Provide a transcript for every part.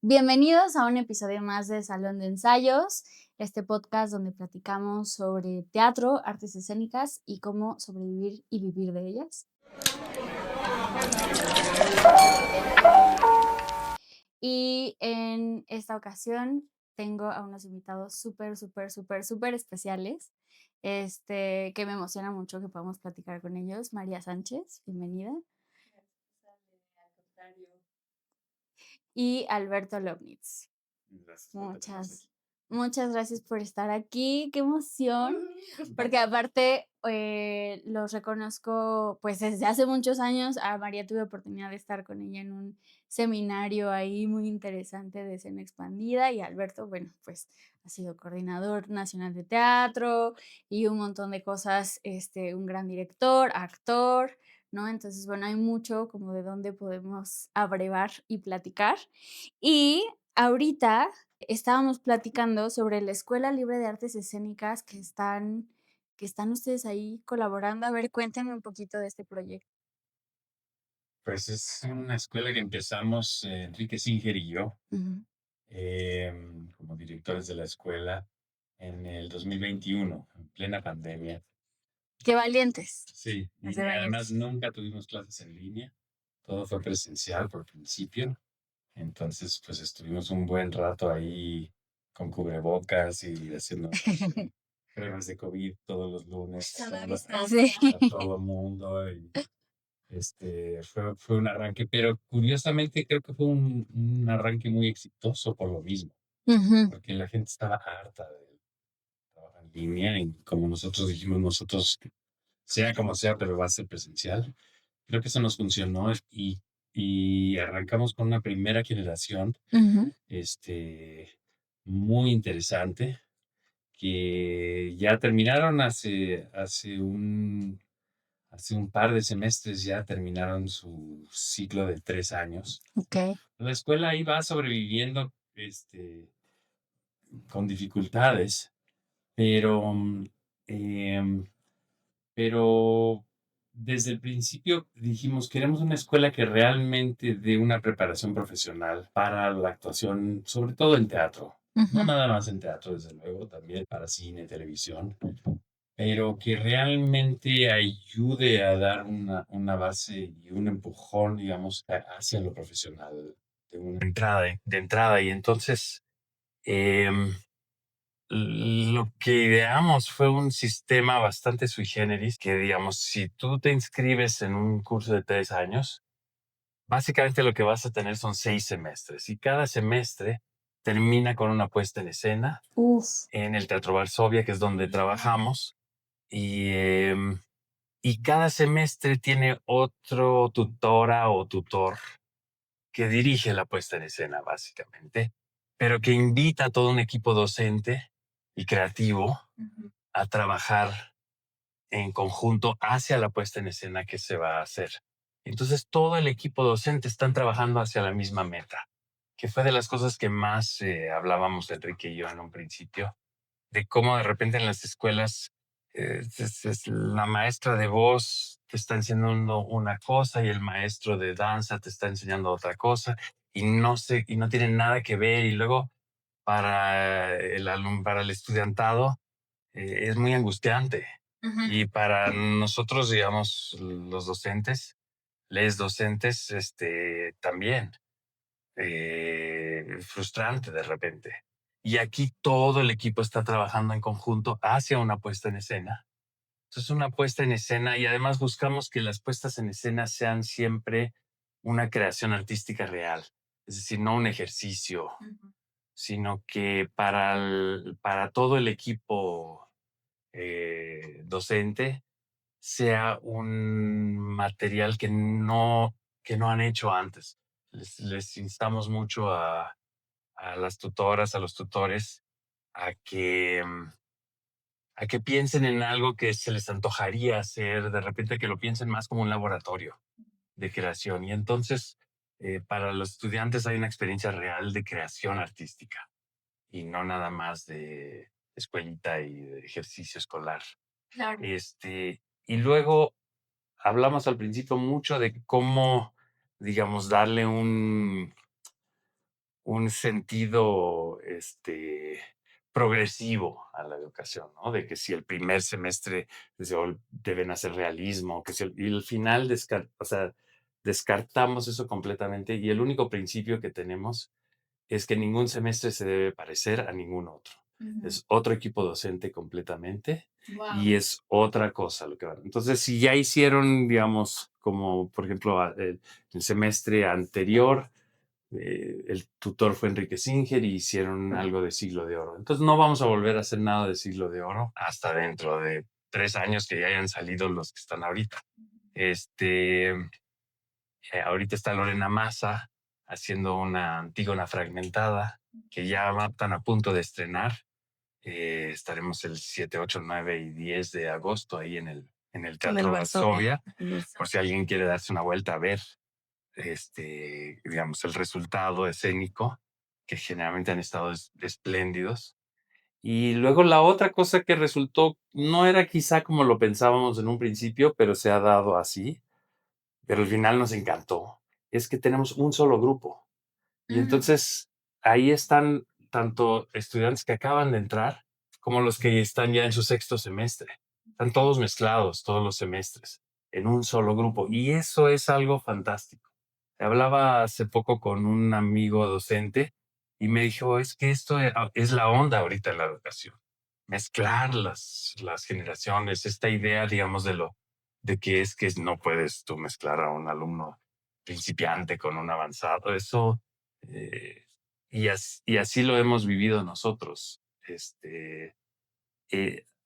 Bienvenidos a un episodio más de Salón de Ensayos, este podcast donde platicamos sobre teatro, artes escénicas y cómo sobrevivir y vivir de ellas. Y en esta ocasión tengo a unos invitados súper especiales, que me emociona mucho que podamos platicar con ellos. María Sánchez, bienvenida, Al contrario. y Alberto Lobnitz. Gracias por tenernos Muchas, aquí. muchas gracias por estar aquí, qué emoción, porque aparte los reconozco pues desde hace muchos años. A María tuve oportunidad de estar con ella en un seminario ahí muy interesante de escena expandida, y Alberto, bueno, pues ha sido coordinador nacional de teatro y un montón de cosas, un gran director, actor, ¿no? Entonces, bueno, hay mucho como de dónde podemos abrevar y platicar. Y ahorita estábamos platicando sobre la Escuela Libre de Artes Escénicas que están ustedes ahí colaborando. A ver, cuéntenme un poquito de este proyecto. Pues es una escuela que empezamos, Enrique Singer y yo, Ujú. como directores de la escuela en el 2021, en plena pandemia. Qué valientes, Sí, es y de además valientes. nunca tuvimos clases en línea, todo fue presencial por principio. Entonces, pues estuvimos un buen rato ahí con cubrebocas y haciéndonos pruebas de COVID todos los lunes Sana a distancia. todo mundo. Fue un arranque, pero curiosamente creo que fue un arranque muy exitoso por lo mismo, Ujú, porque la gente estaba harta de trabajar en línea y como nosotros dijimos, nosotros, sea como sea, pero va a ser presencial. Creo que eso nos funcionó y arrancamos con una primera generación, ujú. este, muy interesante, que ya terminaron hace un par de semestres, ya terminaron su ciclo de 3 años. Okey. La escuela ahí va sobreviviendo, con dificultades, pero, em, pero desde el principio dijimos, queremos una escuela que realmente dé una preparación profesional para la actuación, sobre todo en teatro. No Ujú. nada más en teatro, desde luego, también para cine, televisión, pero que realmente ayude a dar una base y un empujón, digamos, hacia lo profesional de entrada. Y entonces, em, lo que ideamos fue un sistema bastante sui generis, que digamos, si tú te inscribes en un curso de 3 años, básicamente lo que vas a tener son 6 semestres y cada semestre termina con una puesta en escena Uf. en el Teatro Varsovia, que es donde trabajamos. Y, y cada semestre tiene otro tutora o tutor que dirige la puesta en escena, básicamente, pero que invita a todo un equipo docente y creativo Ujú. a trabajar en conjunto hacia la puesta en escena que se va a hacer. Entonces, todo el equipo docente están trabajando hacia la misma meta, que fue de las cosas que más hablábamos Enrique y yo en un principio, de cómo de repente en las escuelas la maestra de voz te está enseñando una cosa y el maestro de danza te está enseñando otra cosa y no tienen nada que ver, y luego para el estudiantado es muy angustiante, Ujú. y para nosotros, digamos, los docentes, les docentes, también frustrante de repente. Y aquí todo el equipo está trabajando en conjunto hacia una puesta en escena. Entonces, una puesta en escena, y además buscamos que las puestas en escena sean siempre una creación artística real. Es decir, no un ejercicio, Ujú. sino que para todo el equipo docente sea un material que no han hecho antes. Les instamos mucho a las tutoras, a los tutores, a que, a que piensen en algo que se les antojaría hacer, de repente que lo piensen más como un laboratorio de creación. Y entonces, para los estudiantes hay una experiencia real de creación artística y no nada más de escuelita y de ejercicio escolar. Claro. Y luego hablamos al principio mucho de cómo, digamos, darle un sentido progresivo a la educación, ¿no? De que si el primer semestre deben hacer realismo, que si y al final o sea, descartamos eso completamente y el único principio que tenemos es que ningún semestre se debe parecer a ningún otro. Ujú. Es otro equipo docente completamente y Wow. es otra cosa lo que van. Entonces, si ya hicieron, digamos, como por ejemplo el semestre anterior, el tutor fue Enrique Singer y hicieron algo de Siglo de Oro. Entonces, no vamos a volver a hacer nada de Siglo de Oro hasta dentro de 3 años que ya hayan salido los que están ahorita. Ahorita está Lorena Massa haciendo una Antígona fragmentada que ya están a punto de estrenar. Estaremos el 7, 8, 9 y 10 de agosto ahí en el En el Teatro Varsovia. Varsovia, por si alguien quiere darse una vuelta a ver, digamos, el resultado escénico, que generalmente han estado espléndidos. Y luego la otra cosa que resultó no era quizá como lo pensábamos en un principio, pero se ha dado así, pero al final nos encantó, es que tenemos un solo grupo. Y entonces ahí están tanto estudiantes que acaban de entrar como los que están ya en su sexto semestre. Están todos mezclados, todos los semestres, en un solo grupo. Y eso es algo fantástico. Hablaba hace poco con un amigo docente y me dijo, es que esto es la onda ahorita en la educación. Mezclar las generaciones, esta idea, digamos, de que es que no puedes tú mezclar a un alumno principiante con un avanzado. Eso, eh, y así lo hemos vivido nosotros.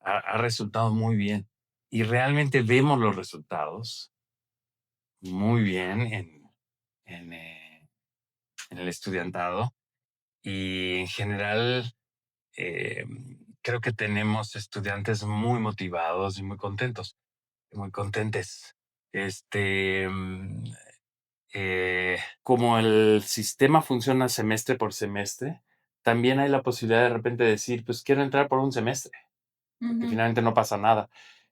Ha resultado muy bien. Y realmente vemos los resultados muy bien en, eh, en el estudiantado. Y en general, eh, creo que tenemos estudiantes muy motivados y muy contentos, muy contentes. Este, mm, como el sistema funciona semestre por semestre, también hay la posibilidad de repente decir, pues quiero entrar por un semestre, porque Ujú. finalmente no pasa nada.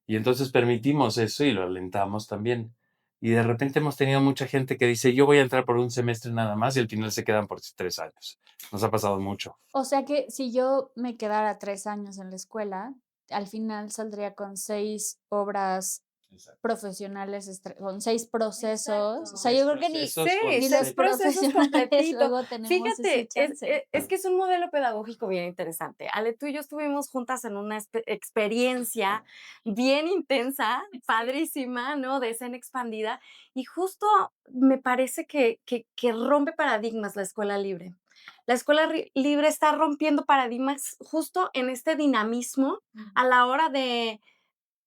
Y entonces permitimos eso y lo alentamos también. Y de repente hemos tenido mucha gente que dice, yo voy a entrar por un semestre nada más y al final se quedan por 3 años. Nos ha pasado mucho. O sea que si yo me quedara 3 años en la escuela, al final saldría con 6 obras Exacto. profesionales, con 6 procesos. O sea, yo Seis creo que ni procesos con Sí, ni los 6 procesos profesionales completito. luego tenemos ese Fíjate, chance. es que es un modelo pedagógico bien interesante. Ale, tú y yo estuvimos juntas en una experiencia bien intensa, padrísima, ¿no? De escena expandida, y justo me parece que rompe paradigmas la escuela libre. La escuela libre está rompiendo paradigmas justo en este dinamismo a la hora de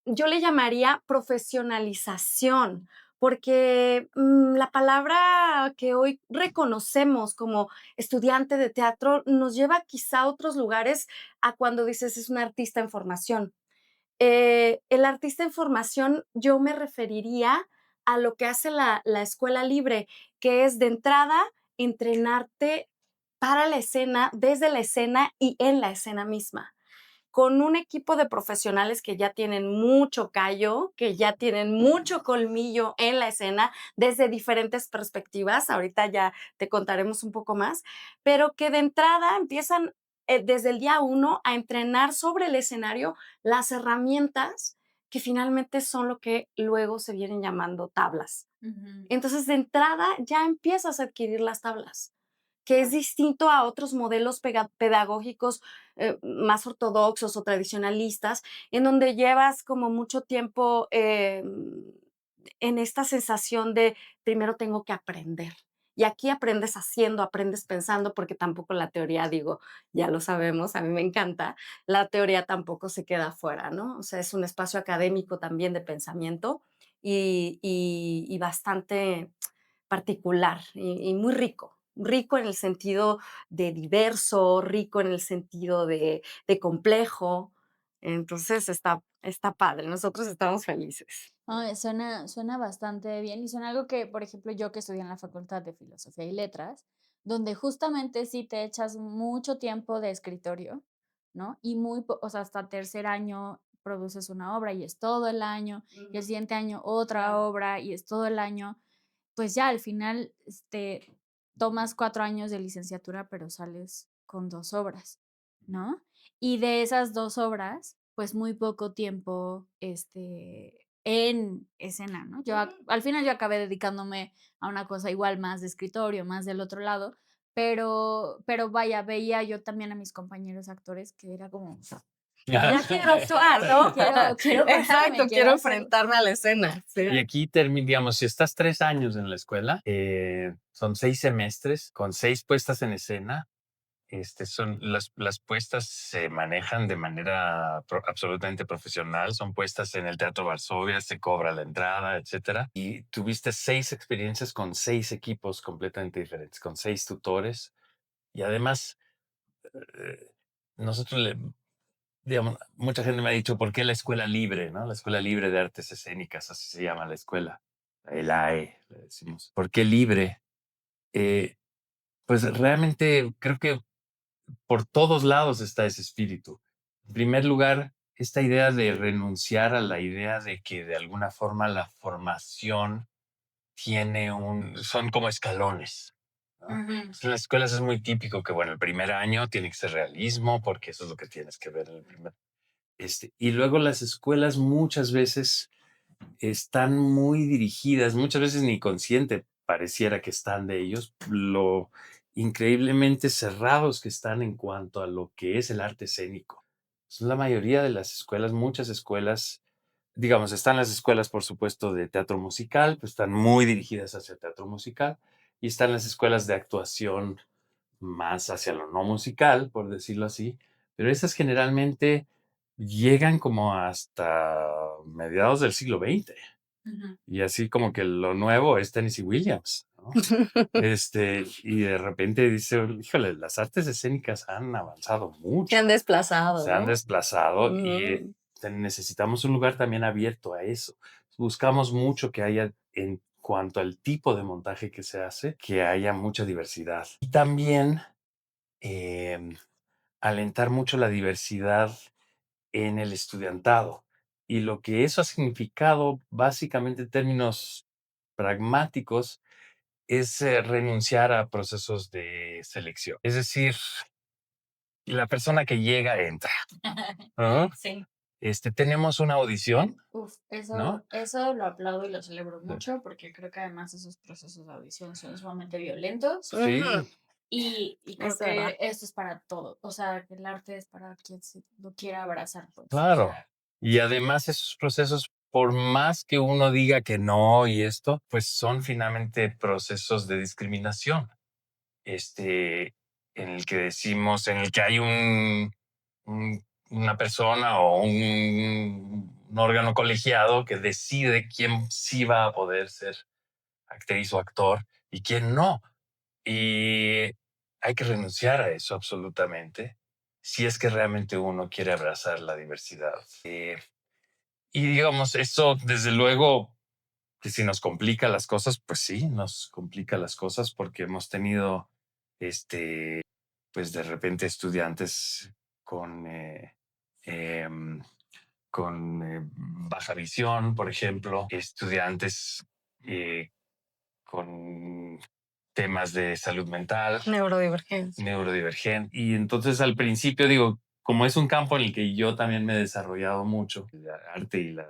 yo le llamaría profesionalización, porque, la palabra que hoy reconocemos como estudiante de teatro nos lleva quizá a otros lugares, a cuando dices: "Es un artista en formación". El artista en formación, yo me referiría a lo que hace la escuela libre, que es, de entrada, entrenarte para la escena, desde la escena y en la escena misma, con un equipo de profesionales que ya tienen mucho callo, que ya tienen mucho colmillo en la escena desde diferentes perspectivas. Ahorita ya te contaremos un poco más, pero que de entrada empiezan desde el día uno a entrenar sobre el escenario las herramientas que finalmente son lo que luego se vienen llamando tablas. Ujú. Entonces, de entrada ya empiezas a adquirir las tablas, que es distinto a otros modelos pedagógicos más ortodoxos o tradicionalistas, en donde llevas como mucho tiempo en esta sensación de primero tengo que aprender. Y aquí aprendes haciendo, aprendes pensando, porque tampoco la teoría, digo, ya lo sabemos, a mí me encanta, la teoría tampoco se queda afuera, ¿no? O sea, es un espacio académico también de pensamiento y bastante particular y muy rico. Rico en el sentido de diverso, rico en el sentido de complejo. Entonces está padre. Nosotros estamos felices. Ay, suena bastante bien y suena algo que, por ejemplo, yo que estudié en la Facultad de Filosofía y Letras, donde justamente sí te echas mucho tiempo de escritorio, ¿no? Y o sea, hasta tercer año produces una obra y es todo el año, y el siguiente año otra Claro. obra y es todo el año, pues ya al final, tomas 4 años de licenciatura, pero sales con 2 obras, ¿no? Y de esas 2 obras, pues, muy poco tiempo, en escena, ¿no? Al final yo acabé dedicándome a una cosa igual más de escritorio, más del otro lado, pero vaya, veía yo también a mis compañeros actores que era como, Ya quiero actuar, ¿no? quiero pararme, Exacto, quiero quiero hacer. enfrentarme a la escena. Sí. Y aquí digamos, si estás 3 años en la escuela, son 6 semestres con 6 puestas en escena. Son las puestas se manejan de manera absolutamente profesional. Son puestas en el Teatro Varsovia, se cobra la entrada, etcétera. Y tuviste 6 experiencias con 6 equipos completamente diferentes, con 6 tutores. Y además, eh, nosotros digamos, mucha gente me ha dicho, ¿por qué la escuela libre, no? La Escuela Libre de Artes Escénicas, así se llama la escuela. El AE, le decimos. ¿Por qué libre? Eh, pues realmente creo que por todos lados está ese espíritu. En primer lugar, esta idea de renunciar a la idea de que de alguna forma la formación son como escalones, ¿no? En las escuelas es muy típico que, bueno, el primer año tiene que ser realismo porque eso es lo que tienes que ver en el primer. Y luego las escuelas muchas veces están muy dirigidas, muchas veces ni consciente pareciera que están de ellos, lo increíblemente cerrados que están en cuanto a lo que es el arte escénico. La mayoría de las escuelas, muchas escuelas, digamos, están las escuelas, por supuesto, de teatro musical, pues están muy dirigidas hacia el teatro musical, y están las escuelas de actuación más hacia lo no musical, por decirlo así, pero esas generalmente llegan como hasta mediados del siglo XX. Y así como que lo nuevo es Tennessee Williams, ¿no? Y de repente dice, híjole, las artes escénicas han avanzado Se mucho, han desplazado, se han ¿no? desplazado y Ujú. necesitamos un lugar también abierto a eso. Buscamos mucho que haya, en cuanto al tipo de montaje que se hace, que haya mucha diversidad. Y también em, alentar mucho la diversidad en el estudiantado. Y lo que eso ha significado, básicamente en términos pragmáticos, es renunciar a procesos de selección. Es decir, la persona que llega entra. ¿No? Sí. Tenemos una audición, Uf, ¿no? eso lo aplaudo y lo celebro mucho porque creo que además esos procesos de audición son sumamente violentos Sí, Ujú. y creo Es verdad. que esto es para todo, o sea, que el arte es para quien lo quiera abrazar, pues. claro. Y además esos procesos, por más que uno diga que no y esto, pues son finalmente procesos de discriminación. En el que decimos, en el que hay una persona o un órgano colegiado que decide quién sí va a poder ser actriz o actor y quién no. Y hay que renunciar a eso absolutamente si es que realmente uno quiere abrazar la diversidad. Y digamos, eso desde luego que si nos complica las cosas, pues sí, nos complica las cosas porque hemos tenido, pues de repente estudiantes con, em, baja visión, por ejemplo, estudiantes eh, con temas de salud mental, Neurodivergencia. neurodivergente. Y entonces al principio digo, como es un campo en el que yo también me he desarrollado mucho, el arte y la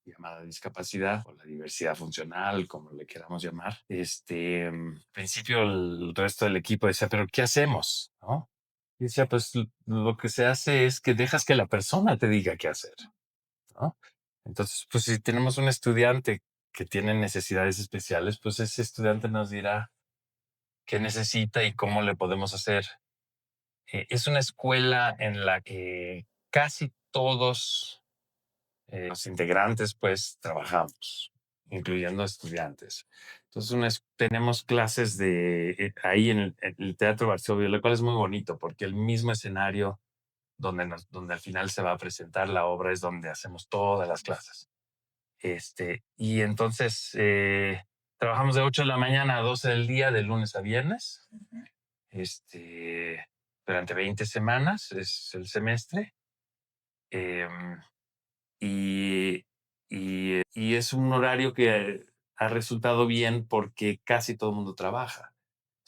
llamada discapacidad o la diversidad funcional, como le queramos llamar, al principio el resto del equipo decía, pero ¿qué hacemos? ¿No? Y decía, pues lo que se hace es que dejas que la persona te diga qué hacer, ¿no? Entonces, pues si tenemos un estudiante que tiene necesidades especiales, pues ese estudiante nos dirá qué necesita y cómo le podemos hacer. Es una escuela en la que casi todos los integrantes pues trabajamos, incluyendo estudiantes. Entonces tenemos clases ahí en el Teatro Varsovia, lo cual es muy bonito porque el mismo escenario donde al final se va a presentar la obra es donde hacemos todas las clases. Y entonces trabajamos de 8 de la mañana a 12 del día, de lunes a viernes, durante 20 semanas es el semestre. em, y, y es un horario que ha resultado bien porque casi todo el mundo trabaja.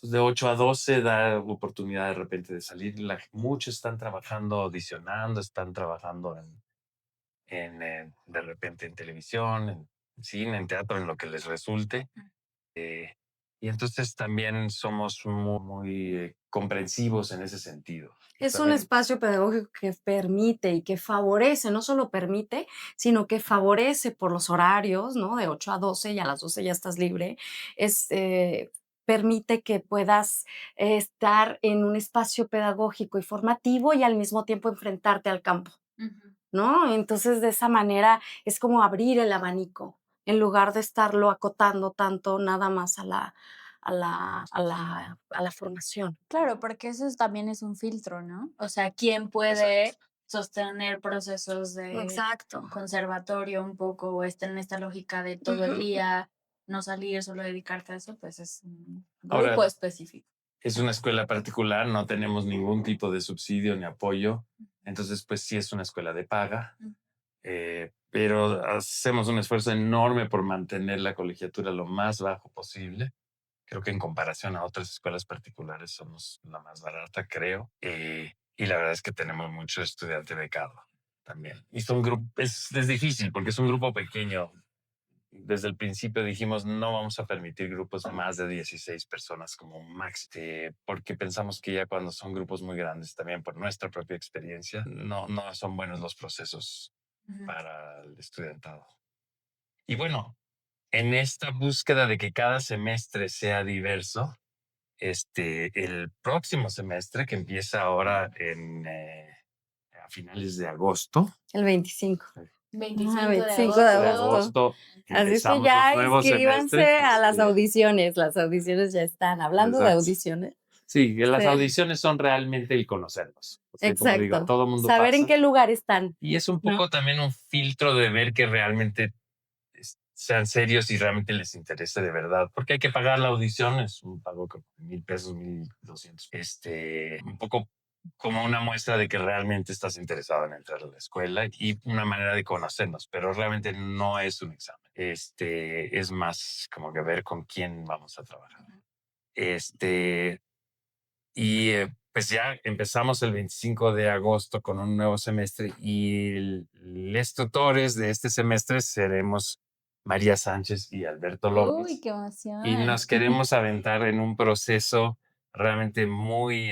pues, de 8 a 12 da oportunidad de repente de salir. Muchos están trabajando, audicionando, están trabajando de repente en televisión, en cine, en teatro, en lo que les resulte. Eh, y entonces también somos muy comprensivos en ese sentido. Es un También, espacio pedagógico que permite y que favorece, no solo permite, sino que favorece por los horarios, ¿no? De 8 a 12 y a las 12 ya estás libre. Es, permite que puedas estar en un espacio pedagógico y formativo y al mismo tiempo enfrentarte al campo, Ujú. ¿no? Entonces, de esa manera es como abrir el abanico, en lugar de estarlo acotando tanto nada más a la formación. Claro, porque también es un filtro, ¿no? O sea, ¿quién exacto. puede sostener procesos de Exacto. conservatorio un poco o estar en esta lógica de todo el Ujú. día, no salir, solo dedicarte a eso? Pues es un Ahora, grupo específico. es una escuela particular, no tenemos ningún tipo de subsidio ni apoyo, entonces pues sí es una escuela de paga, Mm. pero hacemos un esfuerzo enorme por mantener la colegiatura lo más bajo posible. Creo que en comparación a otras escuelas particulares somos la más barata, creo. Y la verdad es que tenemos mucho estudiante becado también. Y es difícil porque es un grupo pequeño. Desde el principio dijimos no vamos a permitir grupos más de 16 personas como máximo, porque pensamos que ya cuando son grupos muy grandes, también por nuestra propia experiencia, no son buenos los procesos Ujú. para el estudiantado. Y bueno, en esta búsqueda de que cada semestre sea diverso, el próximo semestre que empieza ahora a finales de agosto, El 25. 25 de 25 de 25 de agosto. agosto. agosto, Así es que empezamos un ya nuevo semestre. inscríbanse a las audiciones. Las audiciones ya están. Hablando de Exacto. audiciones. Sí, que las Sí. audiciones son realmente el conocernos. O sea, como digo, Exacto. todo el mundo Saber en pasa. qué lugar están, Y es un ¿no? poco también un filtro de ver que realmente sean serios y realmente les interese de verdad. Porque hay que pagar la audición, es un pago como de 1,000 pesos, 1,200. Un poco como una muestra de que realmente estás interesado en entrar a la escuela y una manera de conocernos, pero realmente no es un examen. Es más como que ver con quién vamos a trabajar. Pues ya empezamos el 25 de agosto con un nuevo semestre y los tutores de este semestre seremos María Sánchez y Alberto Uy, López. qué Y emoción. nos queremos aventar en un proceso realmente muy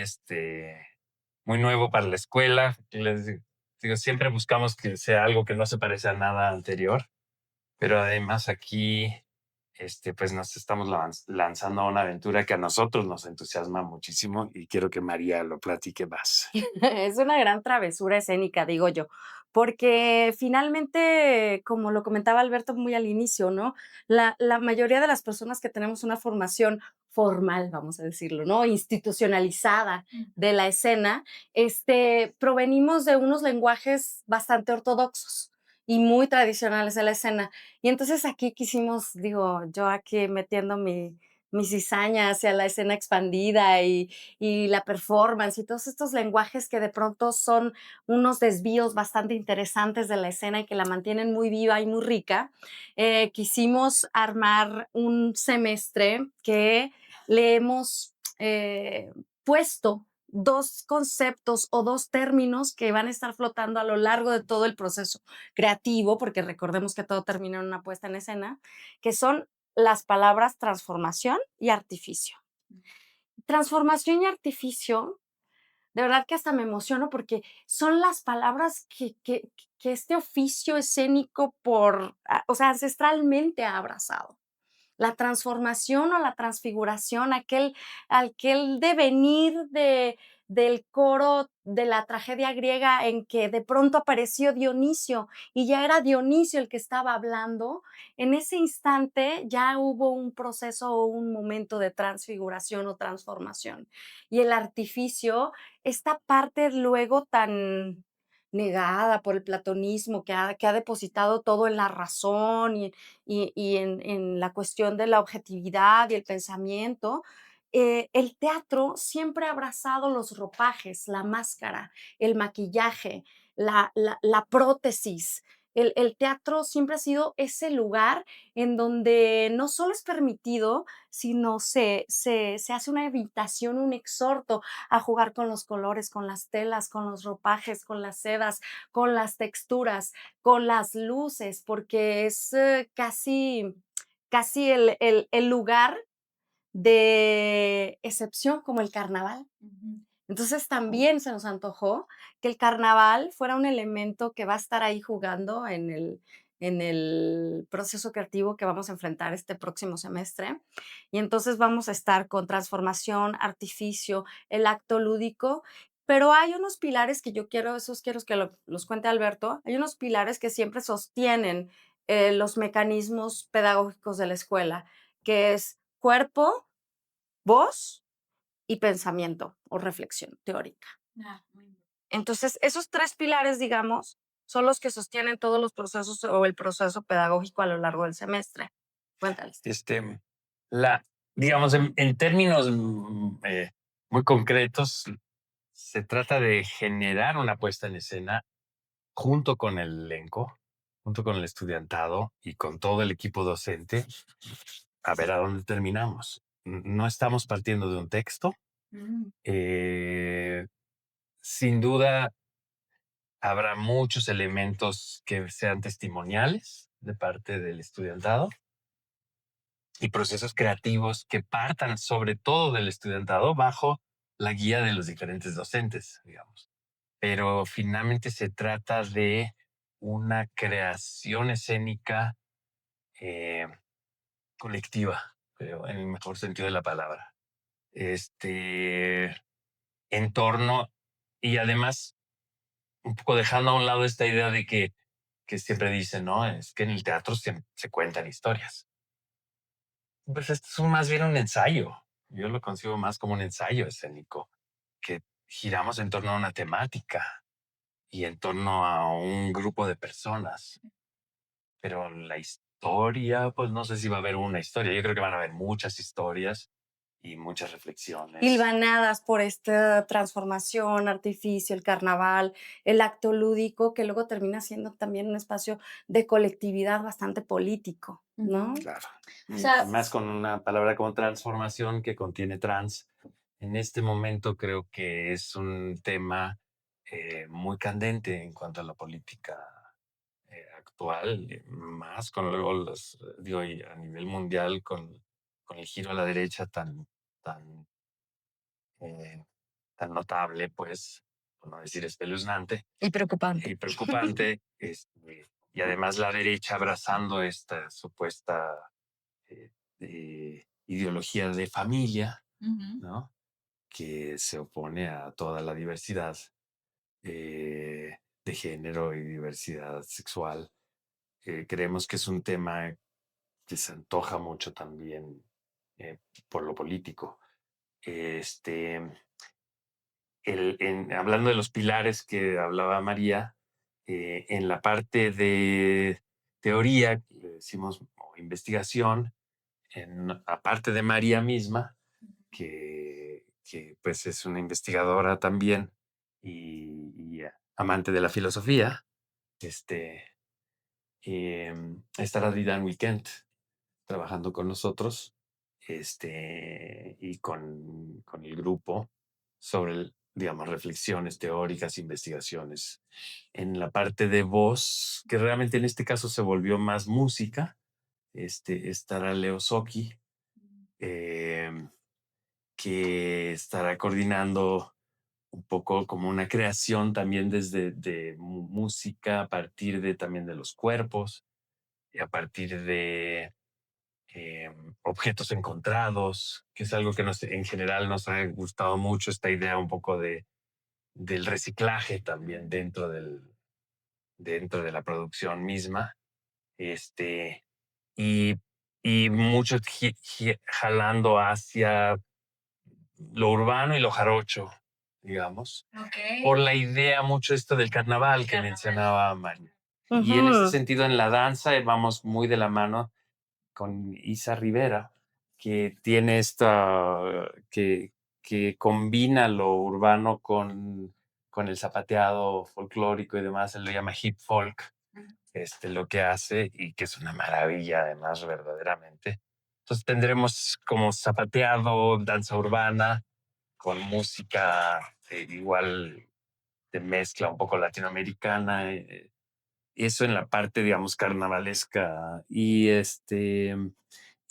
nuevo para la escuela. Digo, siempre buscamos que sea algo que no se parece a nada anterior, pero además aquí pues nos estamos lanzando a una aventura que a nosotros nos entusiasma muchísimo y quiero que María lo platique más. Es una gran travesura escénica, digo yo, porque finalmente, como lo comentaba Alberto muy al inicio, ¿no? La mayoría de las personas que tenemos una formación formal, vamos a decirlo, ¿no? Institucionalizada de la escena, provenimos de unos lenguajes bastante ortodoxos y muy tradicionales de la escena. Y entonces aquí quisimos, digo, yo aquí metiendo mi cizaña hacia la escena expandida y la performance y todos estos lenguajes que de pronto son unos desvíos bastante interesantes de la escena y que la mantienen muy viva y muy rica, quisimos armar un semestre que le hemos puesto dos conceptos o dos términos que van a estar flotando a lo largo de todo el proceso creativo, porque recordemos que todo termina en una puesta en escena, que son las palabras transformación y artificio. Transformación y artificio, de verdad que hasta me emociono porque son las palabras que este oficio escénico o sea, ancestralmente ha abrazado. La transformación o la transfiguración, aquel devenir del coro de la tragedia griega en que de pronto apareció Dionisio y ya era Dionisio el que estaba hablando, en ese instante ya hubo un proceso o un momento de transfiguración o transformación. Y el artificio, esta parte luego tan negada por el platonismo, que ha depositado todo en la razón y en la cuestión de la objetividad y el pensamiento, el teatro siempre ha abrazado los ropajes, la máscara, el maquillaje, la prótesis, el teatro siempre ha sido ese lugar en donde no solo es permitido, sino se hace una invitación, un exhorto a jugar con los colores, con las telas, con los ropajes, con las sedas, con las texturas, con las luces, porque es casi el lugar de excepción como el carnaval. Ujú. Entonces también se nos antojó que el carnaval fuera un elemento que va a estar ahí jugando en el proceso creativo que vamos a enfrentar este próximo semestre. Y entonces vamos a estar con transformación, artificio, el acto lúdico, pero hay unos pilares que yo quiero, esos quiero que los cuente Alberto, hay unos pilares que siempre sostienen los mecanismos pedagógicos de la escuela, que es cuerpo, voz y pensamiento o reflexión teórica. Ah, muy bien. Entonces, esos 3 pilares, digamos, son los que sostienen todos los procesos o el proceso pedagógico a lo largo del semestre. Cuéntales. La, digamos, en términos muy concretos, se trata de generar una puesta en escena junto con el elenco, junto con el estudiantado y con todo el equipo docente, a ver a dónde terminamos. No estamos partiendo de un texto. Mm. Sin duda, habrá muchos elementos que sean testimoniales de parte del estudiantado y procesos creativos que partan sobre todo del estudiantado bajo la guía de los diferentes docentes, digamos. Pero finalmente se trata de una creación escénica eh, colectiva, creo, en el mejor sentido de la palabra. En torno, y además un poco dejando a un lado esta idea de que siempre dicen, no, es que en el teatro se cuentan historias. Pues esto es más bien un ensayo. Yo lo concibo más como un ensayo escénico, que giramos en torno a una temática y en torno a un grupo de personas. Pero la historia, pues no sé si va a haber una historia. Yo creo que van a haber muchas historias y muchas reflexiones. Hilvanadas por esta transformación, artificio, el carnaval, el acto lúdico, que luego termina siendo también un espacio de colectividad bastante político, ¿no? Ujú. Claro. O sea, Más con una palabra como transformación que contiene trans. En este momento creo que es un tema muy candente en cuanto a la política actual, más con luego digo, y a nivel mundial con el giro a la derecha tan, eh, tan notable, pues, por no decir espeluznante Y preocupante. y preocupante, y además la derecha abrazando esta supuesta ideología de familia, ujú. ¿no? Que se opone a toda la diversidad de género y diversidad sexual. Creemos que es un tema que se antoja mucho también por lo político. Este, hablando de los pilares que hablaba María, en la parte de teoría, que le decimos, o investigación, aparte de María misma, que pues es una investigadora también y amante de la filosofía, este, estará Didan Weekend trabajando con nosotros y con el grupo sobre, digamos, reflexiones teóricas, investigaciones. En la parte de voz, que realmente en este caso se volvió más música, estará Leo Soki, que estará coordinando un poco como una creación también desde de música a partir de también de los cuerpos y a partir de objetos encontrados, que es algo que en general nos ha gustado mucho, esta idea un poco del reciclaje también dentro de la producción misma. Este, y, y mucho jalando hacia lo urbano y lo jarocho, digamos, por la idea mucho esto del carnaval que mencionaba María. Y en ese Ujú. sentido, en la danza vamos muy de la mano con Isa Rivera, que tiene que combina lo urbano con el zapateado folclórico y demás, él lo llama hip folk, lo que hace y que es una maravilla además verdaderamente. Entonces tendremos como zapateado, danza urbana, con música igual de mezcla un poco latinoamericana, eso en la parte, digamos, carnavalesca. Y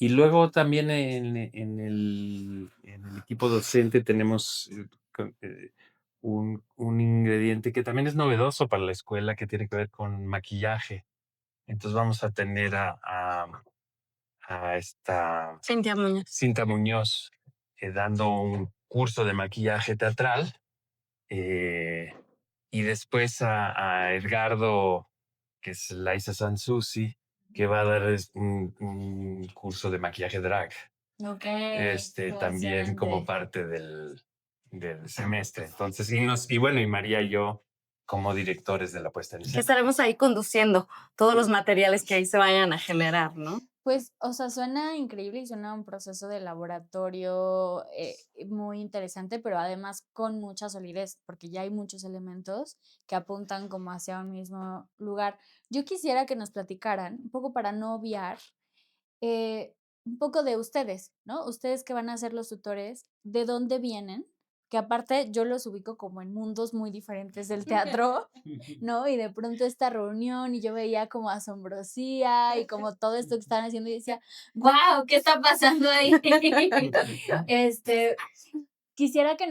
luego también en el equipo docente tenemos un ingrediente que también es novedoso para la escuela, que tiene que ver con maquillaje. Entonces vamos a tener a esta Cintia Muñoz. Cinta Muñoz dando un curso de maquillaje teatral, eh, y después a Edgardo, que es Laisa Sansusi, que va a dar un curso de maquillaje drag, Ok, también como emocionante. parte del semestre. Entonces, y bueno, y María y yo como directores de la puesta en Que escena. estaremos ahí conduciendo todos los materiales que ahí se vayan a generar, ¿no? Pues, o sea, suena increíble y suena un proceso de laboratorio muy interesante, pero además con mucha solidez, porque ya hay muchos elementos que apuntan como hacia un mismo lugar. Yo quisiera que nos platicaran, un poco para no obviar, un poco de ustedes, ¿no? Ustedes que van a ser los tutores, ¿de dónde vienen? Que aparte yo los ubico como en mundos muy diferentes del teatro, ¿no? Y de pronto esta reunión y yo veía como Asombrosía y como todo esto que estaban haciendo y decía, wow, ¿qué está pasando ahí? Este, Quisiera que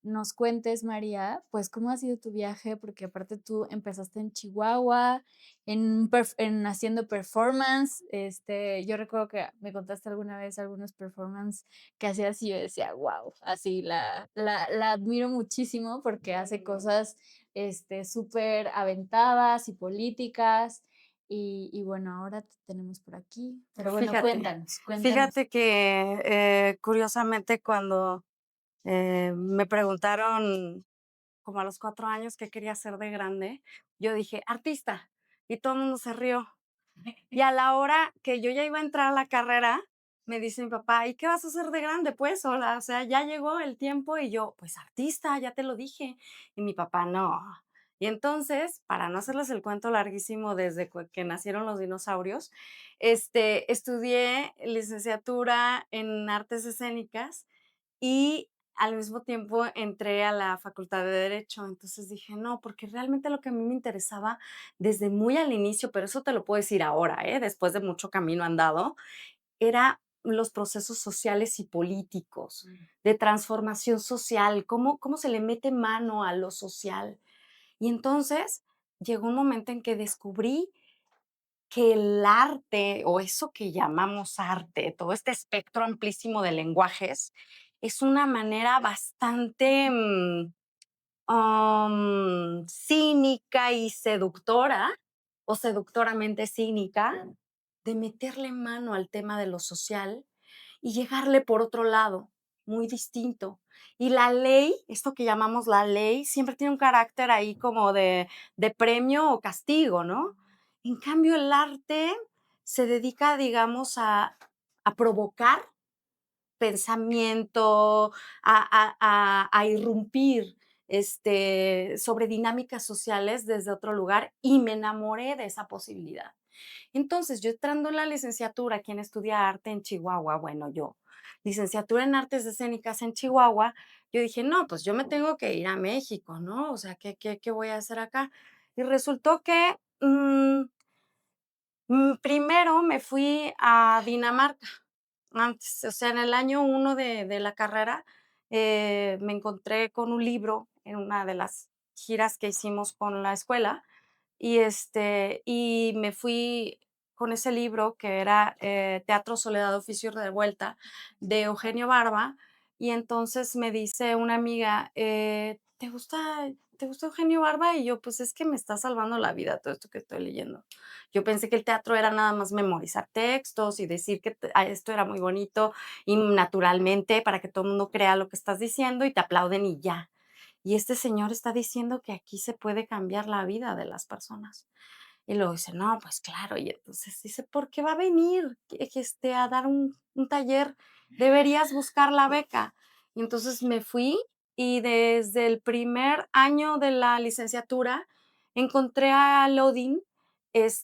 nos cuentes, María, pues cómo ha sido tu viaje, porque aparte tú empezaste en Chihuahua, haciendo performance. Yo recuerdo que me contaste alguna vez algunos performance que hacías y yo decía, wow, así la admiro muchísimo porque hace cosas súper aventadas y políticas. Y bueno, ahora te tenemos por aquí. Pero bueno, cuéntanos. Fíjate que curiosamente cuando me preguntaron como a los 4 años qué quería ser de grande, yo dije, artista, y todo el mundo se rió. Y a la hora que yo ya iba a entrar a la carrera, me dice mi papá, ¿y qué vas a hacer de grande? Pues, o sea, ya llegó el tiempo y yo, pues artista, ya te lo dije. Y mi papá, no. Y entonces, para no hacerles el cuento larguísimo desde que nacieron los dinosaurios, estudié licenciatura en artes escénicas y al mismo tiempo entré a la Facultad de Derecho. Entonces dije, no, porque realmente lo que a mí me interesaba desde muy al inicio, pero eso te lo puedo decir ahora, después de mucho camino andado, era los procesos sociales y políticos, de transformación social, cómo se le mete mano a lo social. Y entonces llegó un momento en que descubrí que el arte, o eso que llamamos arte, todo este espectro amplísimo de lenguajes, es una manera bastante cínica y seductora, o seductoramente cínica, de meterle mano al tema de lo social y llegarle por otro lado, muy distinto. Y la ley, esto que llamamos la ley, siempre tiene un carácter ahí como de premio o castigo, ¿no? En cambio, el arte se dedica, digamos, a provocar pensamiento, a irrumpir sobre dinámicas sociales desde otro lugar y me enamoré de esa posibilidad. Entonces, yo entrando en la licenciatura, quien estudia arte en Chihuahua, bueno, yo, licenciatura en artes escénicas en Chihuahua, yo dije, no, pues yo me tengo que ir a México, ¿no? O sea, ¿qué voy a hacer acá? Y resultó que primero me fui a Dinamarca. Antes, o sea, en el año 1 de la carrera, me encontré con un libro en una de las giras que hicimos con la escuela, y me fui con ese libro que era, Teatro, Soledad, Oficio y Revuelta, de Eugenio Barba, y entonces me dice una amiga, ¿te gusta Eugenio Barba? Y yo, pues, es que me está salvando la vida todo esto que estoy leyendo. Yo pensé que el teatro era nada más memorizar textos y decir que esto era muy bonito y naturalmente para que todo el mundo crea lo que estás diciendo y te aplauden y ya. Y este señor está diciendo que aquí se puede cambiar la vida de las personas. Y luego dice, no, pues claro. Y entonces dice, ¿por qué va a venir a dar un taller? Deberías buscar la beca. Y entonces me fui y desde el primer año de la licenciatura encontré a Lodin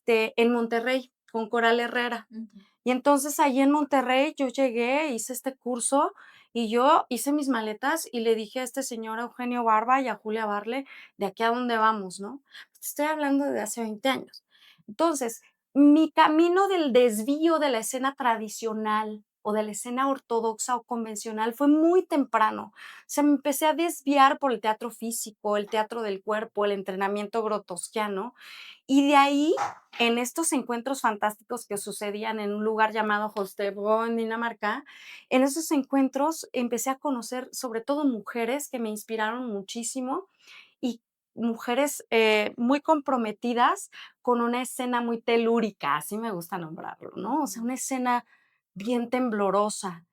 en Monterrey con Coral Herrera. Y entonces allí en Monterrey yo llegué, hice este curso y yo hice mis maletas y le dije a este señor Eugenio Barba y a Julia Barle, de aquí a dónde vamos, ¿no? Te estoy hablando de hace 20 años. Entonces, mi camino del desvío de la escena tradicional o de la escena ortodoxa o convencional fue muy temprano. O sea, me empecé a desviar por el teatro físico, el teatro del cuerpo, el entrenamiento grotowskiano, y de ahí, en estos encuentros fantásticos que sucedían en un lugar llamado Holstebro, en Dinamarca, en esos encuentros empecé a conocer sobre todo mujeres que me inspiraron muchísimo y mujeres muy comprometidas con una escena muy telúrica, así me gusta nombrarlo, ¿no? O sea, una escena bien temblorosa.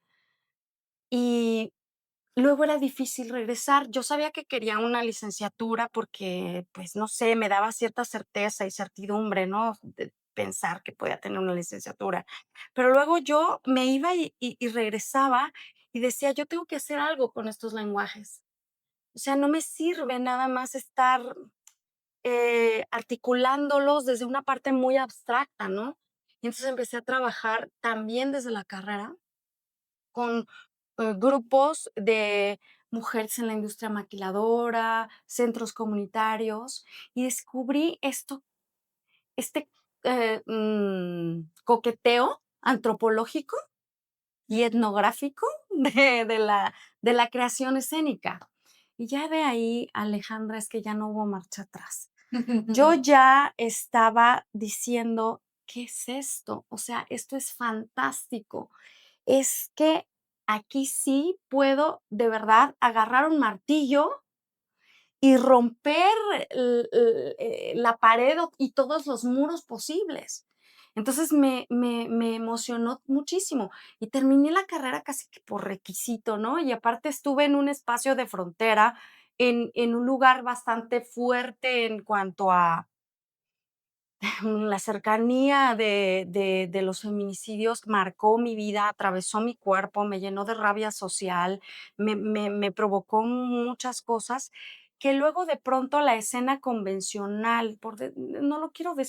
Y luego era difícil regresar. Yo sabía que quería una licenciatura porque, pues, no sé, me daba cierta certeza y certidumbre, ¿no? De pensar que podía tener una licenciatura. Pero luego yo me iba y regresaba y decía, yo tengo que hacer algo con estos lenguajes. O sea, no me sirve nada más estar articulándolos desde una parte muy abstracta, ¿no? Y entonces empecé a trabajar también desde la carrera con grupos de mujeres en la industria maquiladora, centros comunitarios, y descubrí este coqueteo antropológico y etnográfico de la creación escénica. Y ya de ahí, Alejandra, es que ya no hubo marcha atrás. Yo ya estaba diciendo, ¿qué es esto? O sea, esto es fantástico. Es que aquí sí puedo de verdad agarrar un martillo y romper la pared y todos los muros posibles. Entonces me emocionó muchísimo y terminé la carrera casi que por requisito, ¿no? Y aparte estuve en un espacio de frontera, en un lugar bastante fuerte en cuanto a la cercanía de los feminicidios marcó mi vida, atravesó mi cuerpo, me llenó de rabia social, me provocó muchas cosas que luego de pronto la escena convencional, no lo quiero, de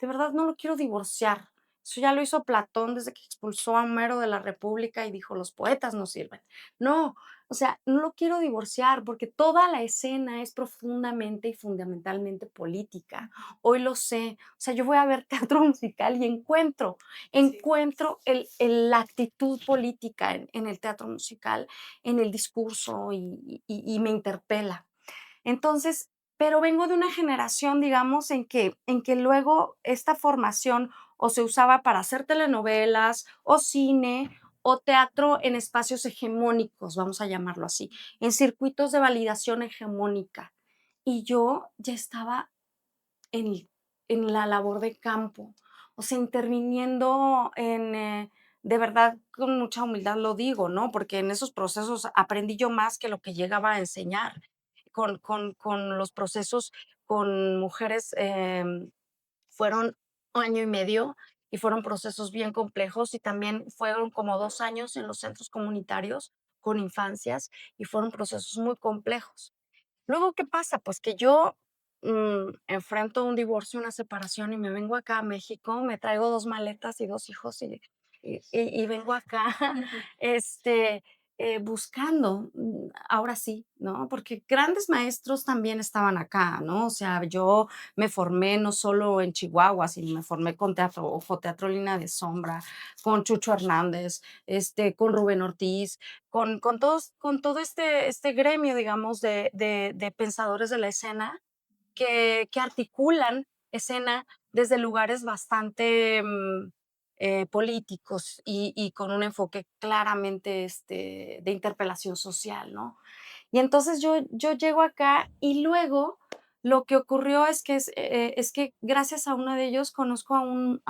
verdad no lo quiero divorciar. Eso ya lo hizo Platón desde que expulsó a Homero de la República y dijo, los poetas no sirven. No, o sea, no lo quiero divorciar porque toda la escena es profundamente y fundamentalmente política. Hoy lo sé. O sea, yo voy a ver teatro musical y encuentro la actitud política en el teatro musical, en el discurso y me interpela. Entonces, pero vengo de una generación, digamos, en que luego esta formación o se usaba para hacer telenovelas o cine o teatro en espacios hegemónicos, vamos a llamarlo así, en circuitos de validación hegemónica. Y yo ya estaba en, en la labor de campo, o sea, interviniendo de verdad, con mucha humildad lo digo, ¿no? Porque en esos procesos aprendí yo más que lo que llegaba a enseñar, con los procesos con mujeres, fueron 1 año y medio y fueron procesos bien complejos y también fueron como 2 años en los centros comunitarios con infancias y fueron procesos muy complejos. Luego, ¿qué pasa? Pues que yo enfrento un divorcio, una separación y me vengo acá a México, me traigo 2 maletas y 2 hijos y vengo acá buscando, ahora sí, ¿no? Porque grandes maestros también estaban acá, ¿no? O sea, yo me formé no solo en Chihuahua, sino me formé con Teatro Ojo, Teatro Lina de Sombra, con Chucho Hernández, con Rubén Ortiz, con todo este gremio, digamos, de pensadores de la escena que articulan escena desde lugares bastante políticos y con un enfoque claramente de interpelación social, ¿no? Y entonces yo llego acá y luego lo que ocurrió es que gracias a uno de ellos conozco a un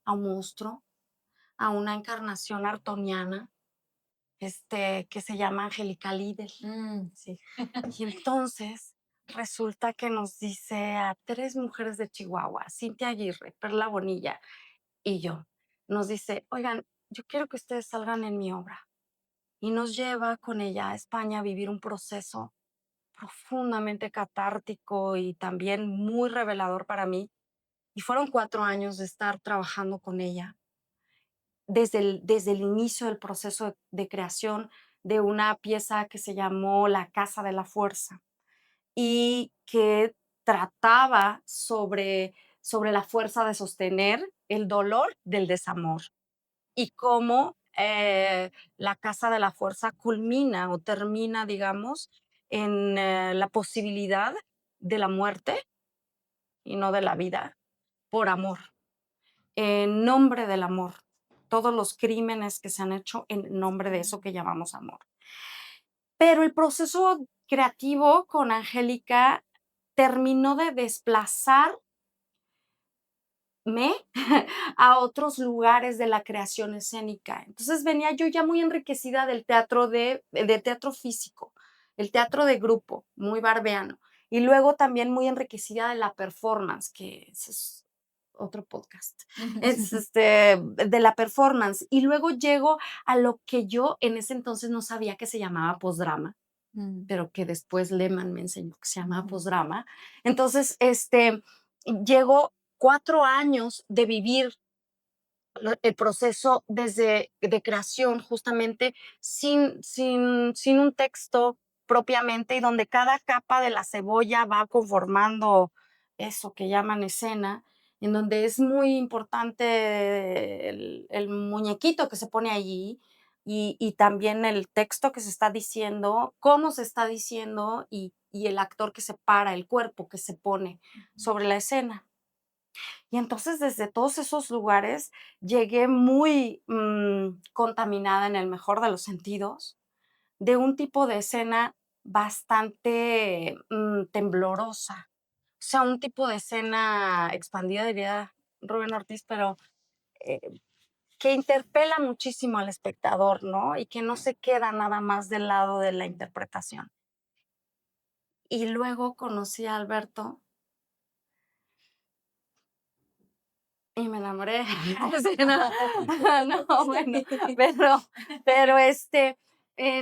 monstruo, a una encarnación artoniana, que se llama Angélica Lidl. Sí. Y entonces resulta que nos dice a 3 mujeres de Chihuahua, Cintia Aguirre, Perla Bonilla y yo, nos dice: "Oigan, yo quiero que ustedes salgan en mi obra". Y nos lleva con ella a España a vivir un proceso profundamente catártico y también muy revelador para mí, Y fueron 4 años de estar trabajando con ella desde el inicio del proceso de creación de una pieza que se llamó La Casa de la Fuerza y que trataba sobre la fuerza de sostener el dolor del desamor y cómo la Casa de la Fuerza culmina o termina, digamos, en la posibilidad de la muerte y no de la vida por amor, en nombre del amor. Todos los crímenes que se han hecho en nombre de eso que llamamos amor. Pero el proceso creativo con Angélica terminó de desplazarme a otros lugares de la creación escénica. Entonces venía yo ya muy enriquecida del teatro de teatro físico, el teatro de grupo, muy barbeano. Y luego también muy enriquecida de la performance, que ese es otro podcast. Es de la performance. Y luego llego a lo que yo en ese entonces no sabía que se llamaba posdrama, pero que después Lehman me enseñó que se llama posdrama. Entonces, llego 4 años de vivir el proceso desde de creación, justamente sin un texto propiamente, y donde cada capa de la cebolla va conformando eso que llaman escena, en donde es muy importante el muñequito que se pone allí y también el texto que se está diciendo, cómo se está diciendo y el actor que se para, el cuerpo que se pone sobre la escena. Y entonces desde todos esos lugares llegué muy contaminada en el mejor de los sentidos, de un tipo de escena bastante temblorosa. O sea, un tipo de escena expandida, diría Rubén Ortiz, pero eh, que interpela muchísimo al espectador, ¿no? Y que no se queda nada más del lado de la interpretación. Y luego conocí a Alberto y me enamoré. Sí, no, bueno, pero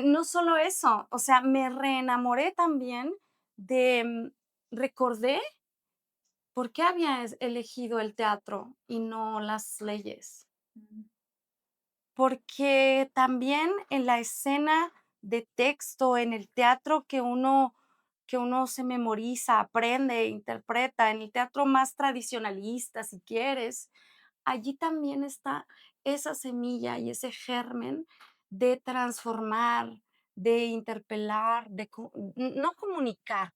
no solo eso, o sea, me reenamoré también de, recordé por qué había elegido el teatro y no las leyes. Porque también en la escena de texto, en el teatro que uno se memoriza, aprende, interpreta, en el teatro más tradicionalista, si quieres, allí también está esa semilla y ese germen de transformar, de interpelar, no comunicar,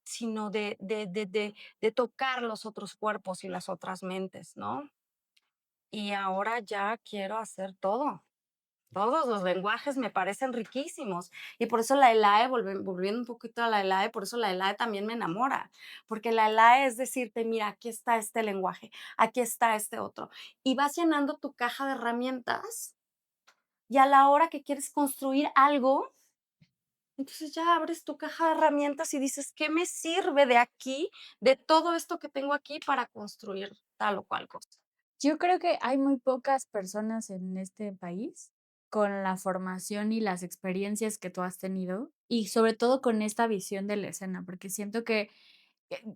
sino de tocar los otros cuerpos y las otras mentes, ¿no? Y ahora ya quiero hacer todo. Todos los lenguajes me parecen riquísimos. Y por eso la ELAE, volviendo un poquito a la ELAE, por eso la ELAE también me enamora. Porque la ELAE es decirte, mira, aquí está este lenguaje, aquí está este otro. Y vas llenando tu caja de herramientas y a la hora que quieres construir algo, entonces ya abres tu caja de herramientas y dices, ¿qué me sirve de aquí, de todo esto que tengo aquí para construir tal o cual cosa? Yo creo que hay muy pocas personas en este país con la formación y las experiencias que tú has tenido, y sobre todo con esta visión de la escena, porque siento que,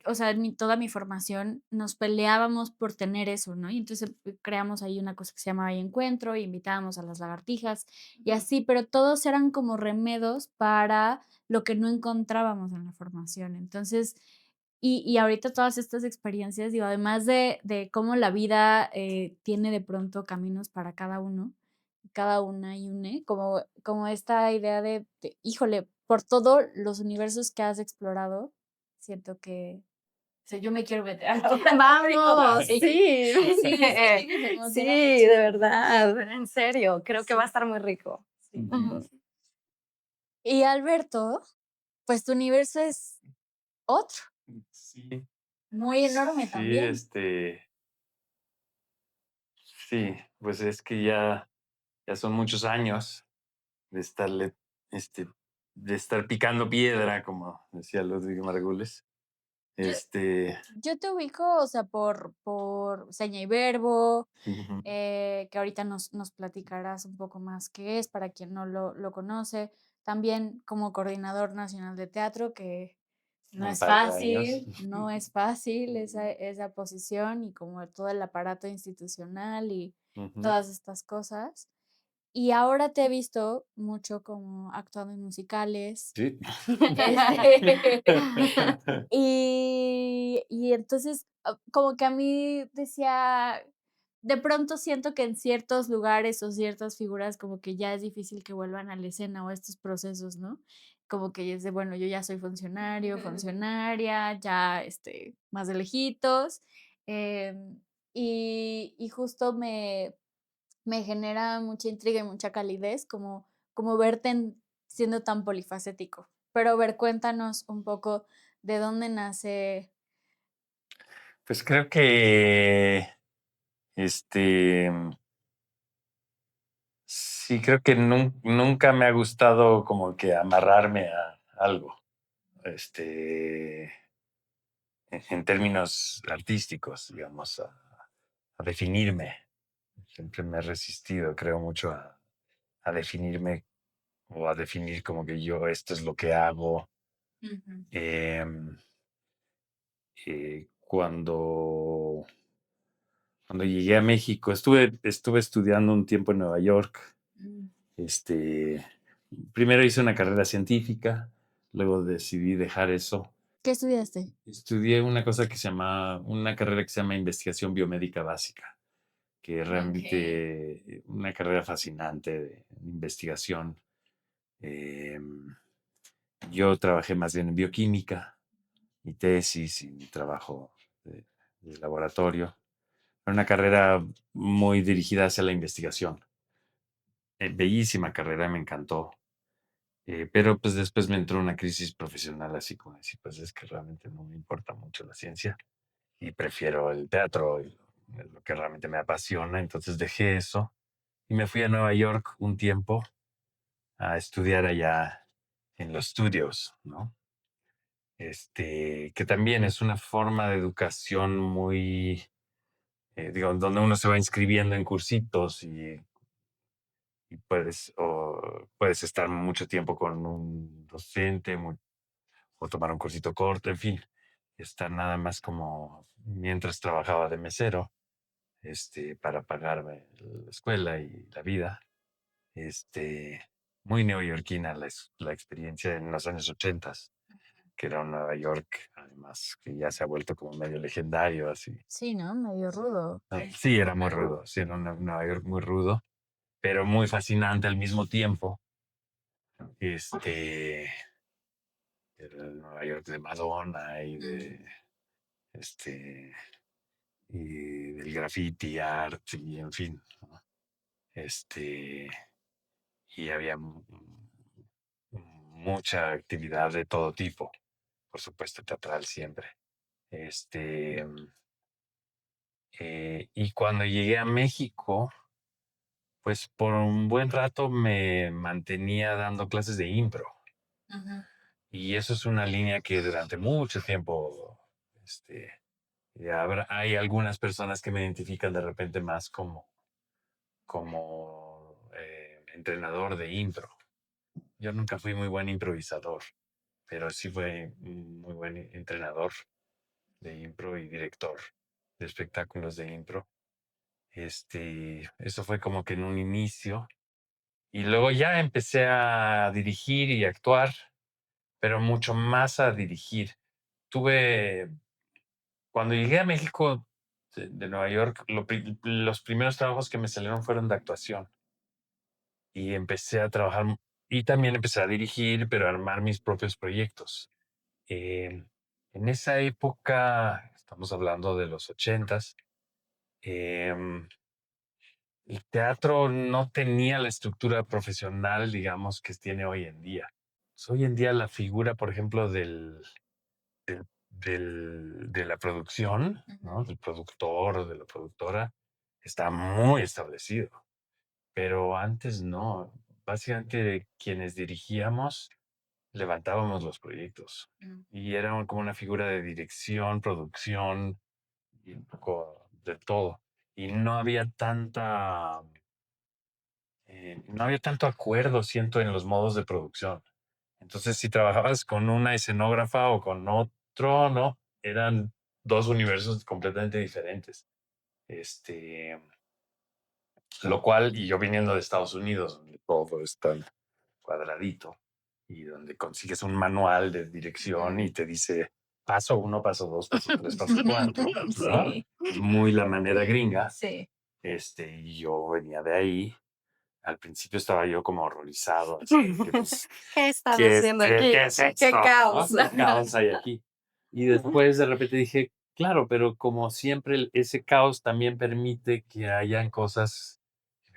o sea, toda mi formación nos peleábamos por tener eso, ¿no? Y entonces creamos ahí una cosa que se llamaba Encuentro, y invitábamos a las lagartijas y así, pero todos eran como remedos para lo que no encontrábamos en la formación. Entonces, y ahorita todas estas experiencias, digo, además de cómo la vida, tiene de pronto caminos para cada uno, cada una y une, como esta idea híjole, por todos los universos que has explorado, siento que, o sea, yo me quiero meter a la obra. Vamos, sí, Sí, sí, me sí, emociona de muchísimo. verdad, en serio, creo que va a Sí, estar muy rico. sí. Ujú. Y Alberto, pues tu universo es otro, Sí, muy enorme sí, también. sí, pues es que ya son muchos años de estarle, este, de estar picando piedra, como decía Ludwig Margules. Yo Este, yo te ubico, o sea, por seña y verbo, ujú, que ahorita nos platicarás un poco más qué es, para quien no lo conoce. También como coordinador nacional de teatro, que No un es par de años. fácil, no es fácil esa posición y como todo el aparato institucional y Ujú. todas estas cosas. Y ahora te he visto mucho como actuando en musicales, Sí. este, y entonces, como que a mí decía, de pronto siento que en ciertos lugares o ciertas figuras como que ya es difícil que vuelvan a la escena o a estos procesos, ¿no? Como que es de, bueno, yo ya soy funcionario, funcionaria, ya, más de lejitos, y justo me genera mucha intriga y mucha calidez como verte siendo tan polifacético. Pero a ver, cuéntanos un poco de dónde nace. Pues creo que, este, sí, creo que nunca me ha gustado como que amarrarme a algo, este, en términos artísticos, digamos, a definirme. Siempre me he resistido, creo mucho a definirme o a definir como que yo esto es lo que hago. Ujú. Em, cuando llegué a México, estuve estudiando un tiempo en Nueva York. Mm. Este, primero hice una carrera científica, luego decidí dejar eso. ¿Qué estudiaste? Estudié una carrera que se llama investigación biomédica básica, que es Okey. realmente una carrera fascinante de investigación. Em, yo trabajé más bien en bioquímica, mi tesis y mi trabajo de laboratorio. Era una carrera muy dirigida hacia la investigación. Bellísima carrera, me encantó. Pero pues después me entró una crisis profesional, así como decir, pues es que realmente no me importa mucho la ciencia y prefiero el teatro, y es lo que realmente me apasiona. Entonces dejé eso y me fui a Nueva York un tiempo a estudiar allá en los estudios, ¿no? Que también es una forma de educación muy, digo, donde uno se va inscribiendo en cursitos y puedes estar mucho tiempo con un docente o tomar un cursito corto, en fin, estar nada más como mientras trabajaba de mesero, para pagarme la escuela y la vida. este, Muy neoyorquina la experiencia en los años 80, que era un Nueva York, además, que ya se ha vuelto como medio legendario, así. Sí, ¿no? Medio rudo. Sí, era muy rudo, sí, era un Nueva York muy rudo, pero muy fascinante al mismo tiempo. Era el Nueva York de Madonna Mm. este, y del graffiti art y en fin, ¿no? Este, y había mucha actividad de todo tipo, por supuesto teatral siempre. Este, y cuando llegué a México, pues por un buen rato me mantenía dando clases de impro. Ujú. Y eso es una línea que durante mucho tiempo, hay algunas personas que me identifican de repente más como entrenador de impro. Yo nunca fui muy buen improvisador, pero sí fui un muy buen entrenador de impro y director de espectáculos de impro. Eso fue como que en un inicio. Y luego ya empecé a dirigir y actuar, pero mucho más a dirigir. Tuve, Cuando llegué a México de Nueva York, los primeros trabajos que me salieron fueron de actuación. Y empecé a trabajar y también empecé a dirigir, pero a armar mis propios proyectos. Eh, en esa época, estamos hablando de los 80s, em, el teatro no tenía la estructura profesional, digamos, que tiene hoy en día. Pues, hoy en día la figura, por ejemplo, de la producción, ¿no? Ujú. Del productor o de la productora, está muy establecido. Pero antes no. Básicamente quienes dirigíamos levantábamos los proyectos Mm. y era como una figura de dirección, producción y un poco de todo. Y no había tanto acuerdo, siento, en los modos de producción. Entonces, si trabajabas con una escenógrafa o con otro, no, eran dos universos completamente diferentes. Lo cual, y yo viniendo de Estados Unidos, donde todo es tan cuadradito y donde consigues un manual de dirección y te dice paso 1, paso 2, paso 3, paso 4, ¿no? Sí, Muy la manera gringa. sí. Y yo venía de ahí. Al principio estaba yo como horrorizado, así que, pues, ¿Qué están haciendo aquí? ¿qué es esto? ¡Qué ¿no? caos! ¿Qué caos hay aquí? Y después de repente dije, claro, pero como siempre ese caos también permite que hayan cosas.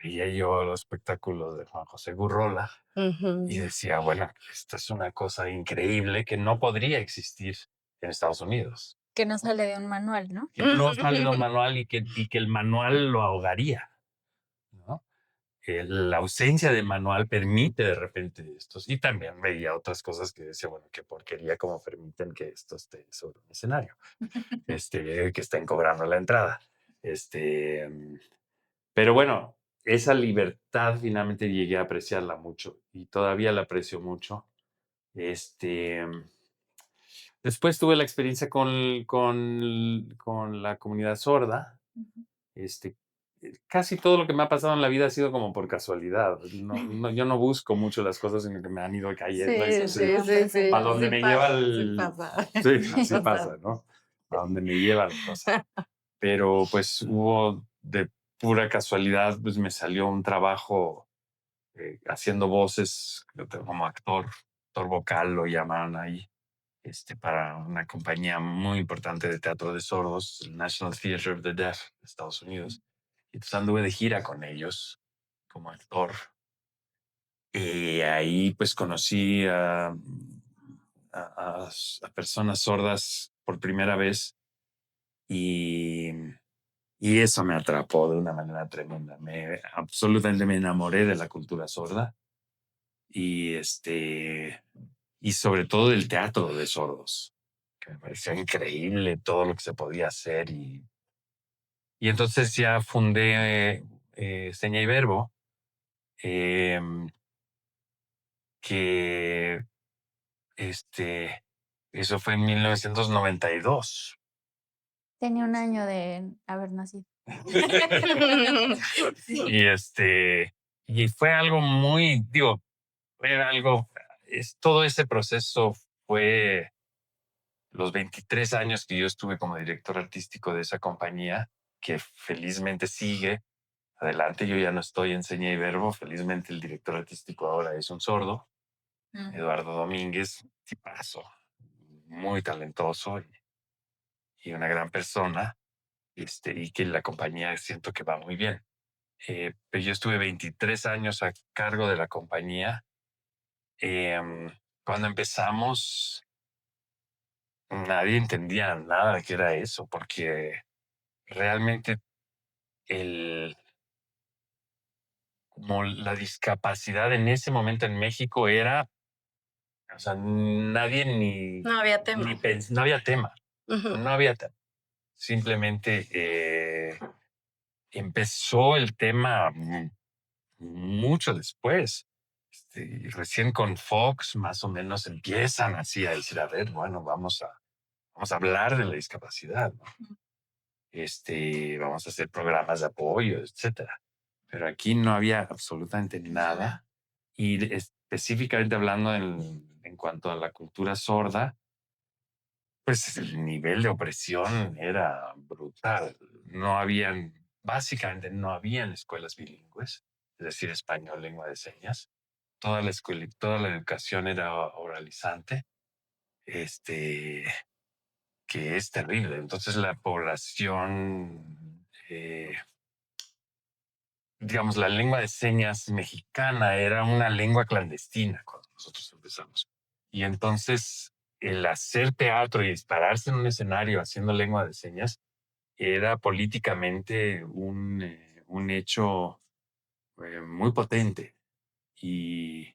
Veía yo los espectáculos de Juan José Gurrola y Ujú. decía, bueno, esta es una cosa increíble que no podría existir en Estados Unidos. Que no sale de un manual, ¿no? Que no sale de un manual y que el manual lo ahogaría, ¿no? La ausencia de manual permite de repente estos. Y también veía otras cosas que decía, bueno, qué porquería cómo permiten que esto esté sobre un escenario, que estén cobrando la entrada. Pero bueno, esa libertad finalmente llegué a apreciarla mucho y todavía la aprecio mucho. Este, Después tuve la experiencia con la comunidad sorda. Ujú. Este, Casi todo lo que me ha pasado en la vida ha sido como por casualidad. Yo no busco mucho las cosas, sino que me han ido cayendo. Sí, sí, sí, sí. A donde Sí me lleva pasa, sí el... pasa. Sí, así pasa, ¿no? A donde me lleva la cosa. Pero pues hubo de pura casualidad, pues me salió un trabajo haciendo voces como actor vocal lo llamaron ahí, para una compañía muy importante de teatro de sordos, el National Theatre of the Deaf de Estados Unidos. Y entonces anduve de gira con ellos como actor. Y ahí pues conocí a personas sordas por primera vez y, y eso me atrapó de una manera tremenda. Absolutamente me enamoré de la cultura sorda y y sobre todo del teatro de sordos, que me parecía increíble todo lo que se podía hacer y entonces ya fundé Seña y Verbo, em, que eso fue en 1992. Tenía un año de haber nacido. y y fue algo muy, digo, fue algo, todo ese proceso fue los 23 años que yo estuve como director artístico de esa compañía, que felizmente sigue adelante. Yo ya no estoy en Seña y Verbo. Felizmente el director artístico ahora es un sordo, Eduardo Domínguez, tipazo, muy talentoso y una gran persona, y que la compañía siento que va muy bien. Pero yo estuve 23 años a cargo de la compañía. Cuando empezamos, nadie entendía nada de qué era eso, porque realmente el, como la discapacidad en ese momento en México era, o sea, nadie No había tema. no había tema, Ujú. no había tema. Simplemente empezó el tema mucho después. Y recién con Fox más o menos empiezan así a decir, a ver, bueno, vamos a hablar de la discapacidad, ¿no? Vamos a hacer programas de apoyo, etcétera. Pero aquí no había absolutamente nada. Y específicamente hablando en cuanto a la cultura sorda, pues el nivel de opresión era brutal. Básicamente no habían escuelas bilingües, es decir, español, lengua de señas. Toda la escuela, toda la educación era oralizante, este, que es terrible. Entonces la población, digamos, la lengua de señas mexicana era una lengua clandestina cuando nosotros empezamos. Y entonces el hacer teatro y dispararse en un escenario haciendo lengua de señas era políticamente un hecho muy potente y,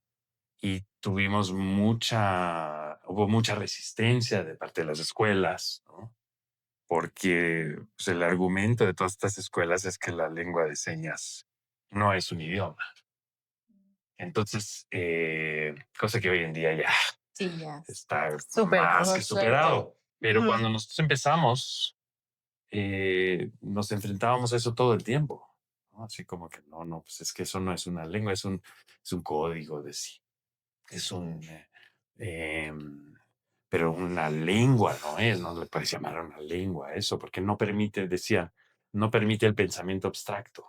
y hubo mucha resistencia de parte de las escuelas, ¿no? Porque pues, el argumento de todas estas escuelas es que la lengua de señas no es un idioma. Entonces, cosa que hoy en día ya Sí, ya. está Superado. más que Por suerte. superado. Pero Ujú. cuando nosotros empezamos, nos enfrentábamos a eso todo el tiempo, ¿no? Así como que no, pues es que eso no es una lengua, es un código de sí, es un, pero una lengua no es, no le puedes llamar una lengua a eso, porque no permite, decía, no permite el pensamiento abstracto.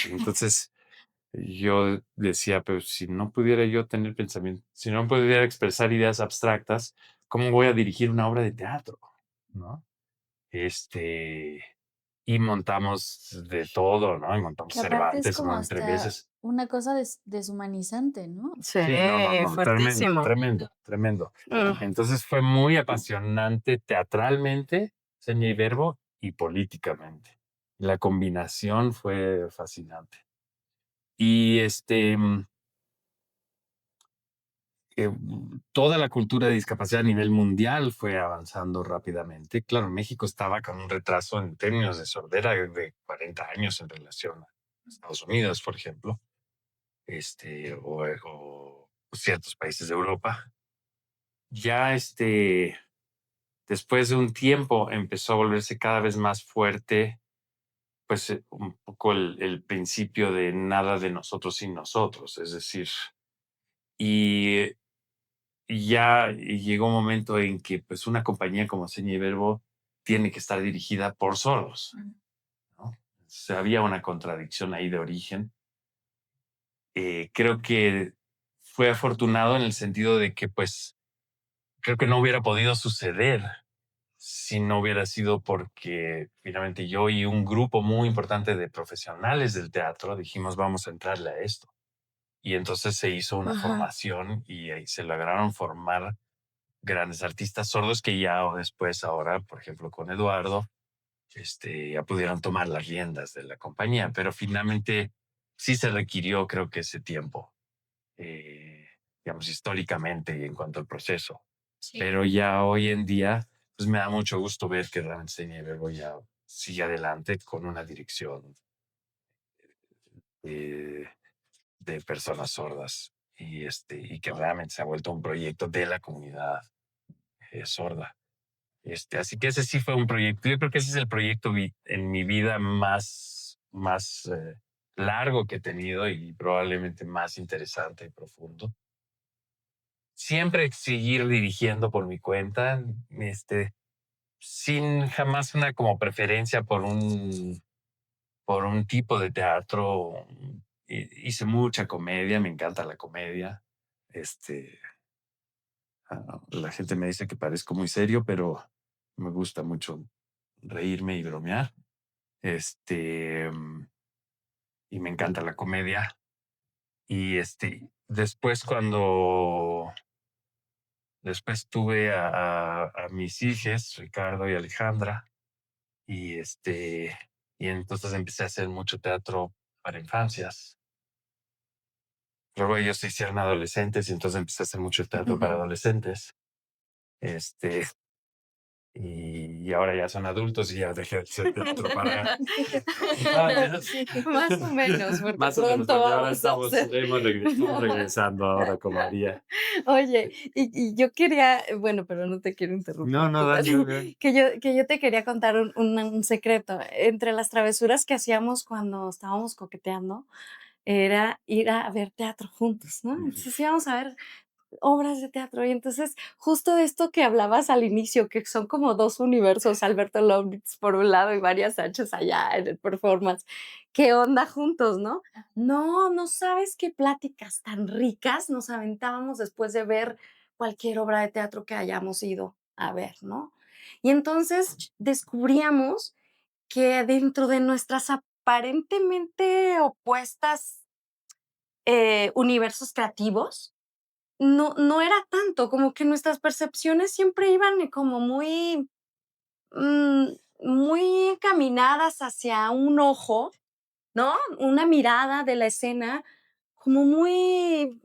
Entonces, yo decía, pero si no pudiera yo tener pensamiento, si no pudiera expresar ideas abstractas, ¿cómo voy a dirigir una obra de teatro? ¿No? Y montamos de todo, ¿no? Y montamos Que aparte es Cervantes como entre hasta veces. una cosa deshumanizante, ¿no? Sí, Sí, no, tremendo, fuertísimo. tremendo, tremendo. Mm. Entonces fue muy apasionante teatralmente, seña y verbo, y políticamente. La combinación fue fascinante. Y toda la cultura de discapacidad a nivel mundial fue avanzando rápidamente. Claro, México estaba con un retraso en términos de sordera de 40 años en relación a Estados Unidos, por ejemplo, o ciertos países de Europa. Ya después de un tiempo empezó a volverse cada vez más fuerte, pues un poco el principio de nada de nosotros sin nosotros, es decir, y ya llegó un momento en que pues una compañía como Seña y Verbo tiene que estar dirigida por sordos, ¿no? O sea, había una contradicción ahí de origen. Creo que fue afortunado en el sentido de que pues creo que no hubiera podido suceder si no hubiera sido porque finalmente yo y un grupo muy importante de profesionales del teatro dijimos vamos a entrarle a esto. Y entonces se hizo una Ajá. formación y ahí se lograron formar grandes artistas sordos que ya o después ahora, por ejemplo, con Eduardo, ya pudieron tomar las riendas de la compañía, pero finalmente sí se requirió, creo que ese tiempo, eh, digamos, históricamente y en cuanto al proceso. Sí. Pero ya hoy en día, pues me da mucho gusto ver que realmente Seña y Verbo ya sigue adelante con una dirección eh, de personas sordas y que realmente se ha vuelto un proyecto de la comunidad sorda. Así que ese sí fue un proyecto. Yo creo que ese es el proyecto en mi vida más largo que he tenido y probablemente más interesante y profundo. Siempre seguir dirigiendo por mi cuenta, sin jamás una como preferencia por un tipo de teatro. Hice mucha comedia, me encanta la comedia. La gente me dice que parezco muy serio, pero me gusta mucho reírme y bromear. Y me encanta la comedia. Y después después tuve a mis hijos, Ricardo y Alejandra, y y entonces empecé a hacer mucho teatro para infancias. Luego ellos se hicieron adolescentes y entonces empecé a hacer mucho teatro para adolescentes. Este, y ahora ya son adultos y ya dejé de hacer teatro para infancias. Más o menos, porque Más o menos, pronto porque ahora vamos a hacer. estamos regresando ahora con María. Oye, y yo quería, bueno, pero no te quiero interrumpir. No, dale, dale. Que yo te quería contar un secreto. Entre las travesuras que hacíamos cuando estábamos coqueteando, era ir a ver teatro juntos, ¿no? Entonces íbamos a ver obras de teatro. Y entonces, justo de esto que hablabas al inicio, que son como dos universos, Alberto Lomnitz por un lado y María Sánchez allá en el performance. ¿Qué onda juntos, no? No, no sabes qué pláticas tan ricas nos aventábamos después de ver cualquier obra de teatro que hayamos ido a ver, ¿no? Y entonces descubríamos que dentro de nuestras aparentemente opuestas universos creativos, no era tanto, como que nuestras percepciones siempre iban como muy, mm, muy encaminadas hacia un ojo, ¿no? Una mirada de la escena como muy,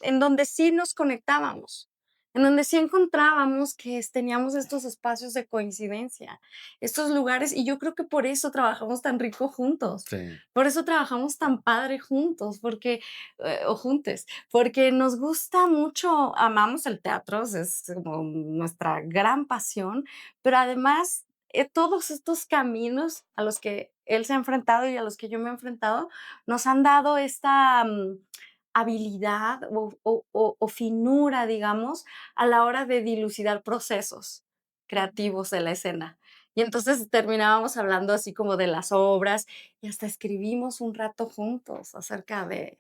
en donde sí nos conectábamos. en donde sí encontrábamos que teníamos estos espacios de coincidencia, estos lugares, y yo creo que por eso trabajamos tan rico juntos, Sí. por eso trabajamos tan padre juntos, porque, o juntes, porque nos gusta mucho, amamos el teatro, es como nuestra gran pasión, pero además todos estos caminos a los que él se ha enfrentado y a los que yo me he enfrentado nos han dado esta habilidad o finura, digamos, a la hora de dilucidar procesos creativos de la escena. Y entonces terminábamos hablando así como de las obras y hasta escribimos un rato juntos acerca de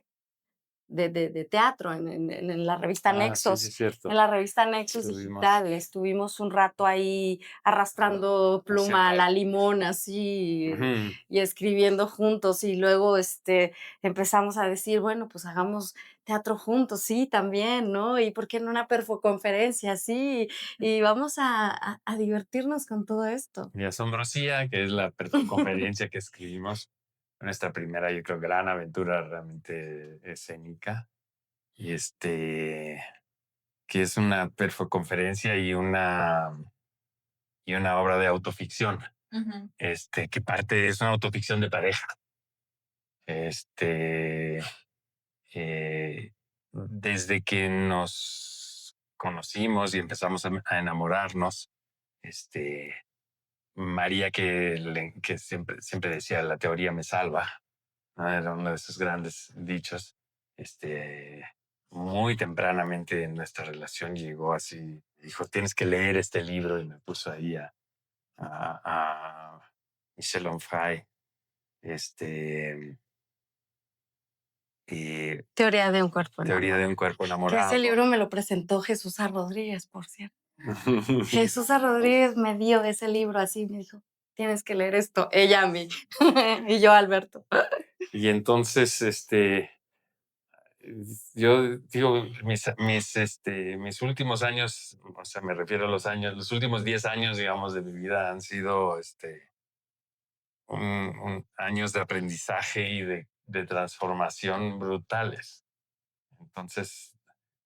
teatro en la revista Ah, sí, sí, Nexos. es cierto. En la revista Nexos Estuvimos Digital estuvimos un rato ahí arrastrando pluma a la limón así Ujú. y escribiendo juntos y luego empezamos a decir, bueno, pues hagamos teatro juntos, sí, también, ¿no? Y por qué no una perfoconferencia, sí, y vamos a divertirnos con todo esto. Y Asombrosía, que es la conferencia que escribimos, nuestra primera, yo creo, gran aventura realmente escénica. Y que es una perfoconferencia y una obra de autoficción. Ujú. Que parte es una autoficción de pareja. Desde que nos conocimos y empezamos a enamorarnos, María, que siempre decía, la teoría me salva, ¿no? Era uno de esos grandes dichos. Muy tempranamente en nuestra relación llegó así, dijo, tienes que leer este libro, y me puso ahí a Michel Onfray, y Teoría de un cuerpo Teoría de enamorado. un cuerpo Que enamorado. ese libro me lo presentó Jesús A. Rodríguez, por cierto. Jesús A. Rodríguez me dio ese libro así, me dijo, tienes que leer esto. Ella a mí y yo a Alberto. Y entonces, yo digo, mis últimos años, o sea, me refiero a los últimos 10 años, digamos, de mi vida han sido años de aprendizaje y de transformación brutales. Entonces,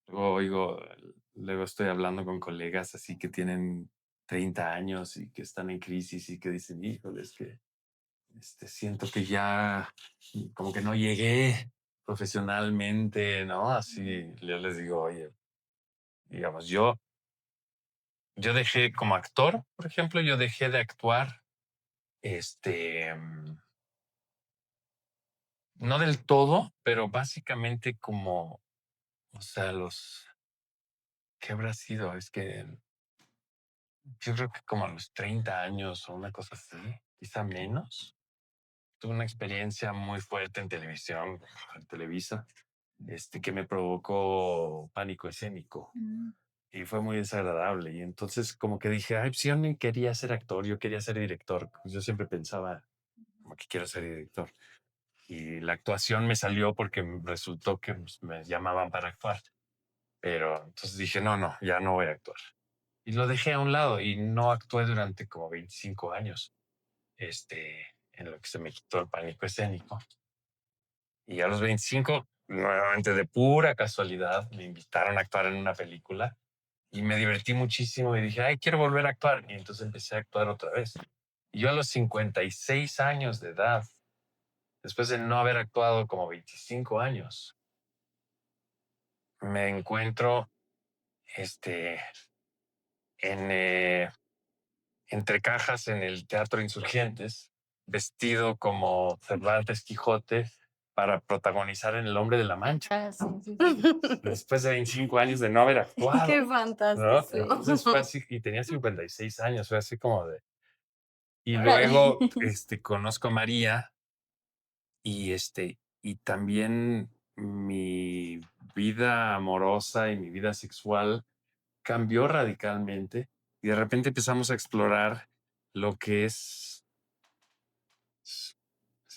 luego estoy hablando con colegas así que tienen 30 años y que están en crisis y que dicen, híjole, es que siento que ya como que no llegué profesionalmente, ¿no? Así yo les digo, oye, digamos, yo dejé como actor, por ejemplo, yo dejé de actuar, no del todo, pero básicamente como, o sea, ¿qué habrá sido? Es que yo creo que como a los 30 años o una cosa así, quizá menos. Tuve una experiencia muy fuerte en televisión, en Televisa, que me provocó pánico escénico Mm. y fue muy desagradable. Y entonces como que dije, ay, pues yo ni quería ser actor, yo quería ser director. Pues yo siempre pensaba como que quiero ser director. Y la actuación me salió porque resultó que pues, me llamaban para actuar. Pero entonces dije, no, no, ya no voy a actuar. Y lo dejé a un lado y no actué durante como 25 años, en lo que se me quitó el pánico escénico. Y a los 25, nuevamente de pura casualidad, me invitaron a actuar en una película y me divertí muchísimo y dije, ay, quiero volver a actuar. Y entonces empecé a actuar otra vez. Y yo a los 56 años de edad, después de no haber actuado como 25 años, me encuentro en, entre cajas en el Teatro Insurgentes, vestido como Cervantes Quijote para protagonizar en El Hombre de la Mancha. Ah, sí, sí, sí. Después de 25 años de no haber actuado. Qué ¿No? fantástico. Entonces fue así, y tenía 56 años, fue así como de... Y Órale. luego conozco a María y también mi vida amorosa y mi vida sexual cambió radicalmente y de repente empezamos a explorar lo que es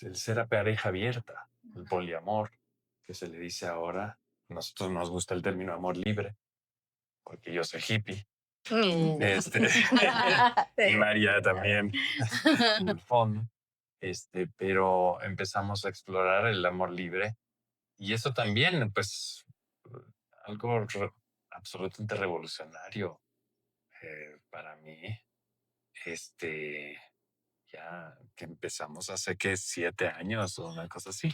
el ser a pareja abierta, el poliamor, que se le dice ahora. A nosotros nos gusta el término amor libre, porque yo soy hippie. Mm. Y María también, en el fondo. Pero empezamos a explorar el amor libre y eso también, pues, algo absolutamente revolucionario para mí. Ya que empezamos hace que 7 años o una cosa así,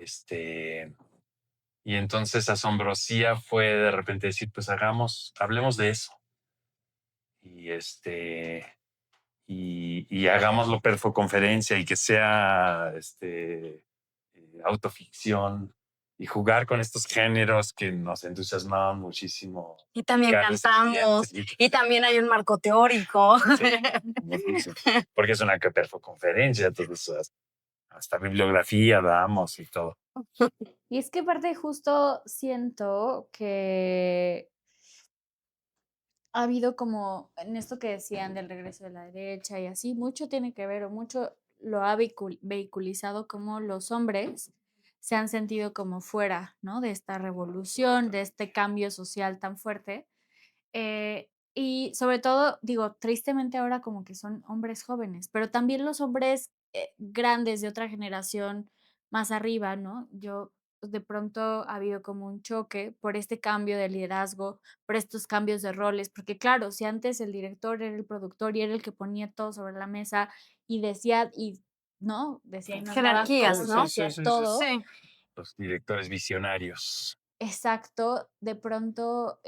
este, y entonces Asombrosía fue de repente decir, pues hablemos de eso. Y y hagámoslo perfoconferencia y que sea autoficción y jugar con estos géneros que nos entusiasmaban muchísimo. Y también cantamos, y también hay un marco teórico. Sí, porque es una perfoconferencia, entonces hasta bibliografía damos y todo. Y es que aparte justo siento que ha habido como en esto que decían del regreso de la derecha y así, mucho tiene que ver o mucho lo ha vehiculizado como los hombres se han sentido como fuera, ¿no? De esta revolución, de este cambio social tan fuerte. Y sobre todo, digo, tristemente ahora como que son hombres jóvenes, pero también los hombres grandes de otra generación más arriba, ¿no? Yo de pronto ha habido como un choque por este cambio de liderazgo, por estos cambios de roles, porque claro, si antes el director era el productor y era el que ponía todo sobre la mesa y decía, y no, decía y mandaba Jerarquías, cómo se ¿no? hacía todo, Sí. Los directores visionarios. exacto, de pronto,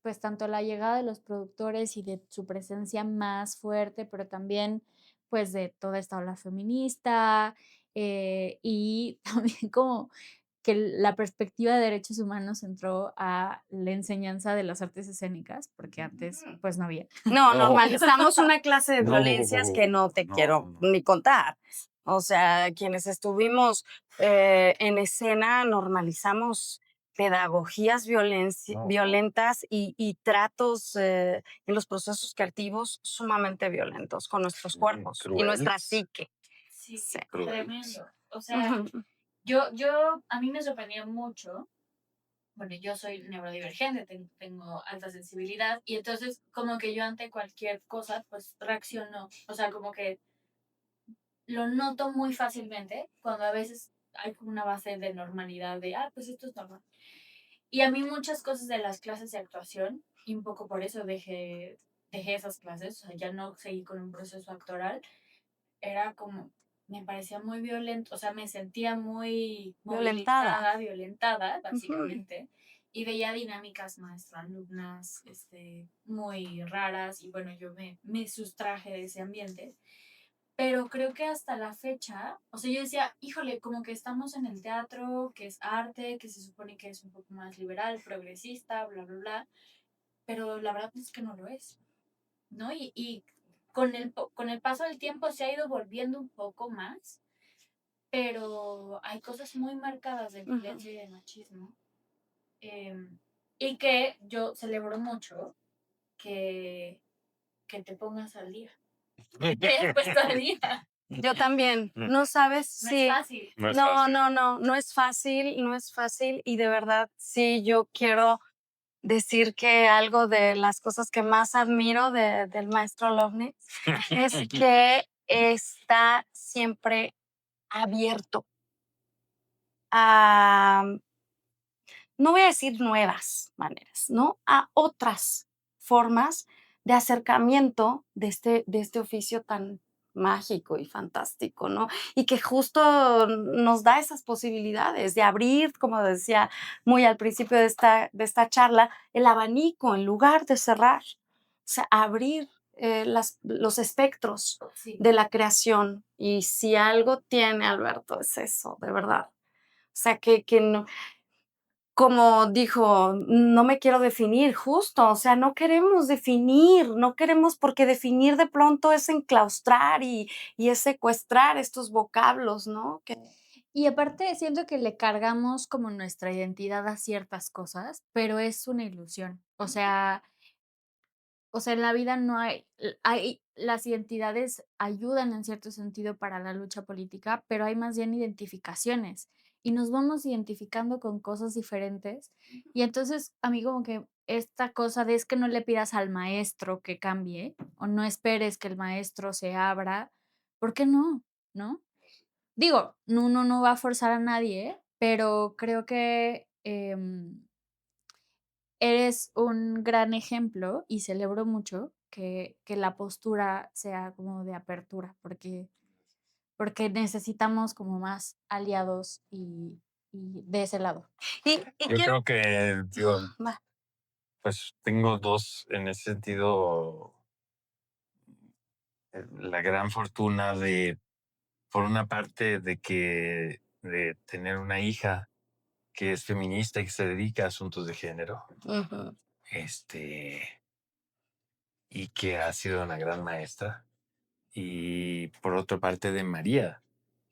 pues tanto la llegada de los productores y de su presencia más fuerte, pero también pues de toda esta ola feminista y también como que la perspectiva de derechos humanos entró a la enseñanza de las artes escénicas, porque antes pues no había. No, No. normalizamos una clase de No, violencias que no te no, quiero no. ni contar. O sea, quienes estuvimos en escena normalizamos pedagogías No. violentas y tratos en los procesos creativos sumamente violentos con nuestros Sí, cuerpos y nuestra crueles. psique. Sí, Sí. tremendo. O sea, Ujú. a mí me sorprendió mucho. Bueno, yo soy neurodivergente, tengo alta sensibilidad y entonces como que yo ante cualquier cosa pues reacciono, o sea, como que lo noto muy fácilmente cuando a veces hay como una base de normalidad de, pues esto es normal. Y a mí muchas cosas de las clases de actuación, y un poco por eso dejé esas clases, o sea, ya no seguí con un proceso actoral, era como, me parecía muy violento, o sea, me sentía muy Violentada. movilizada, violentada, Ujú. básicamente, y veía dinámicas maestra-alumnas muy raras, y bueno, yo me sustraje de ese ambiente, pero creo que hasta la fecha, o sea, yo decía, híjole, como que estamos en el teatro, que es arte, que se supone que es un poco más liberal, progresista, bla, bla, bla, pero la verdad es que no lo es, ¿no? Y con el paso del tiempo se ha ido volviendo un poco más, pero hay cosas muy marcadas de Ujú. violencia y de machismo. Y que yo celebro mucho que, que te pongas al día. Que te hayas puesto al día. Yo también, no sabes, No es sí. fácil. No es No, fácil. no es fácil, no es fácil y de verdad sí, yo quiero decir que algo de las cosas que más admiro del maestro Lovnitz es que está siempre abierto a, no voy a decir nuevas maneras, ¿no? A otras formas de acercamiento de este oficio tan mágico y fantástico, ¿no? Y que justo nos da esas posibilidades de abrir, como decía muy al principio de esta charla, el abanico en lugar de cerrar, o sea, abrir los espectros Sí. de la creación. Y si algo tiene Alberto es eso, de verdad. O sea, que no, como dijo, no me quiero definir, justo, o sea, no queremos definir, no queremos porque definir de pronto es enclaustrar y es secuestrar estos vocablos, ¿no? Y aparte siento que le cargamos como nuestra identidad a ciertas cosas, pero es una ilusión. O sea, en la vida no hay las identidades ayudan en cierto sentido para la lucha política, pero hay más bien identificaciones y nos vamos identificando con cosas diferentes. Y entonces, a mí como que esta cosa de es que no le pidas al maestro que cambie o no esperes que el maestro se abra, ¿por qué no? ¿No? Digo, uno no va a forzar a nadie, pero creo que eres un gran ejemplo y celebro mucho que la postura sea como de apertura, porque necesitamos como más aliados y de ese lado. Y Yo quiero... creo que, digo, Va. pues tengo dos en ese sentido, la gran fortuna de, por una parte, de tener una hija que es feminista y que se dedica a asuntos de género, Ujú. este, y que ha sido una gran maestra. Y por otra parte de María,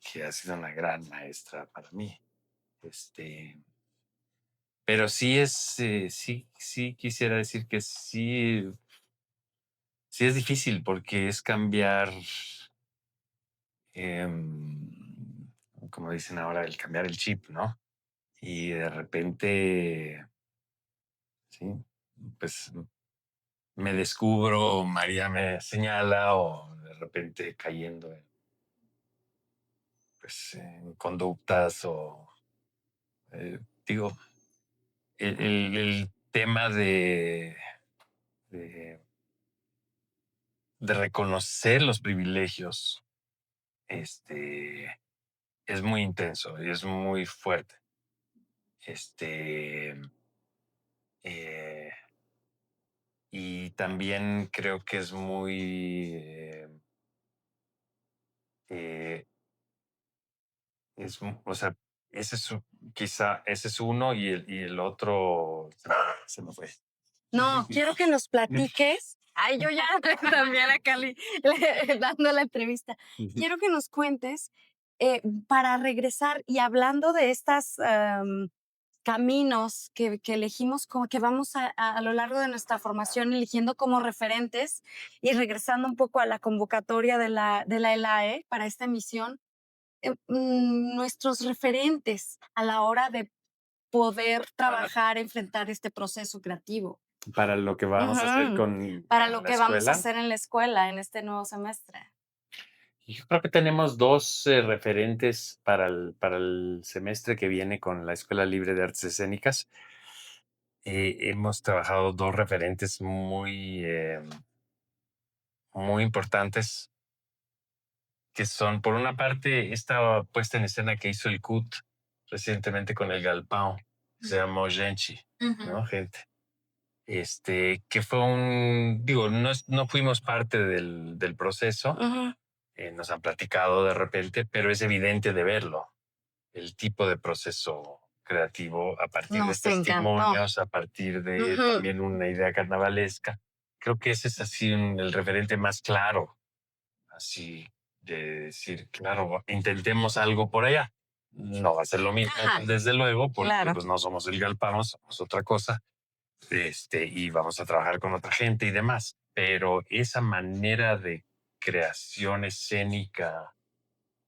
que ha sido una gran maestra para mí. Pero sí sí quisiera decir que sí es difícil porque es cambiar, em, como dicen ahora, el cambiar el chip, ¿no? Y de repente, sí, pues me descubro, o María me señala, o de repente cayendo pues, en conductas o, digo, el tema de, de reconocer los privilegios, este, es muy intenso y es muy fuerte. Este, eh, y también creo que es muy, eh, o sea, ese es quizá ese es uno y el otro se me fue. No, quiero que nos platiques. Ay, yo ya también a Cali dando la entrevista. Quiero que nos cuentes para regresar y hablando de estas caminos que elegimos, como que vamos a lo largo de nuestra formación eligiendo como referentes y regresando un poco a la convocatoria de la ELAE para esta emisión, nuestros referentes a la hora de poder trabajar, enfrentar este proceso creativo. Para lo que vamos a hacer Ujú. Para en lo la que vamos a escuela. hacer en la escuela en este nuevo semestre. Yo creo que tenemos dos referentes para el semestre que viene con la Escuela Libre de Artes Escénicas. Hemos trabajado dos referentes muy importantes, que son, por una parte, esta puesta en escena que hizo el CUT recientemente con el Galpão, se llamó Genchi, ¿no? Gente. Que fue digo, no fuimos parte del proceso, Ujú. nos han platicado de repente, pero es evidente de verlo, el tipo de proceso creativo a partir de Nos encantó. testimonios, a partir de Ujú. también una idea carnavalesca. Creo que ese es así el referente más claro, así de decir, claro, intentemos algo por allá. No va a ser lo mismo, Ajá. desde luego, porque Claro. pues no somos el Galpão, somos otra cosa, y vamos a trabajar con otra gente y demás. Pero esa manera de creación escénica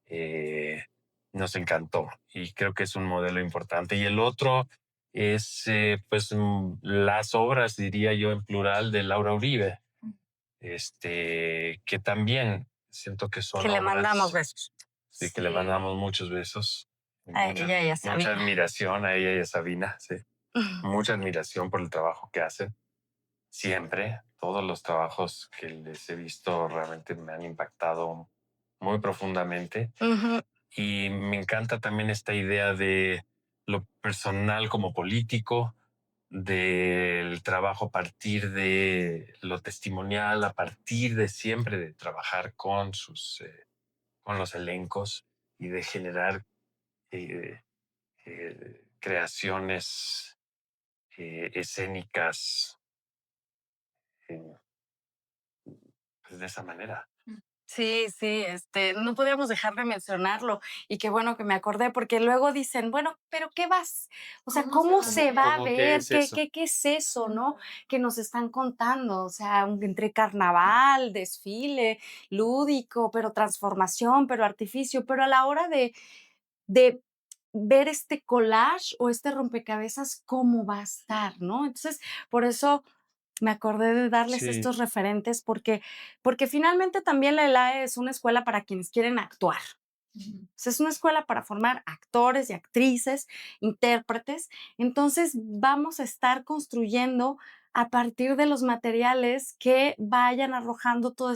eh, nos encantó y creo que es un modelo importante. Y el otro es, pues, las obras, diría yo en plural, de Laura Uribe, que también siento que son Que le mandamos obras, besos. sí, que le mandamos muchos besos, y A ella y a mucha Sabina. admiración a ella y a Sabina, sí, mucha admiración por el trabajo que hacen. Siempre, todos los trabajos que les he visto realmente me han impactado muy profundamente. Ujú. Y me encanta también esta idea de lo personal como político, del trabajo a partir de lo testimonial, a partir de siempre de trabajar con los elencos y de generar eh, creaciones escénicas eh, pues de esa manera. Sí, sí, no podíamos dejar de mencionarlo y qué bueno que me acordé porque luego dicen, bueno, pero ¿qué vas? O sea, ¿cómo se va a ¿Cómo qué ver? es eso? Qué es eso, no? Que nos están contando, o sea, entre carnaval, desfile, lúdico, pero transformación, pero artificio, pero a la hora de ver este collage o este rompecabezas, ¿cómo va a estar, no? Entonces, por eso me acordé de darles Sí, estos referentes porque finalmente también la ELAE es una escuela para quienes quieren actuar, Ujú. Sea, es una escuela para formar actores y actrices, intérpretes. Entonces, vamos a estar construyendo a partir de los materiales que vayan arrojando todo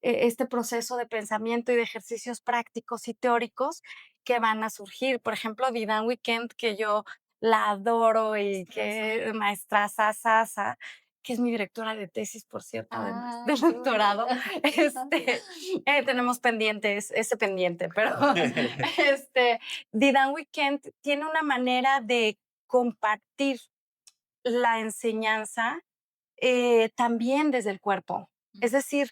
este proceso de pensamiento y de ejercicios prácticos y teóricos que van a surgir. Por ejemplo, Didan Weekend, que yo la adoro y que maestraza sasa, que es mi directora de tesis, por cierto, además Ay, del qué doctorado. bonito. Tenemos pendientes, ese pendiente, pero Didan Weekend tiene una manera de compartir la enseñanza también desde el cuerpo. Es decir,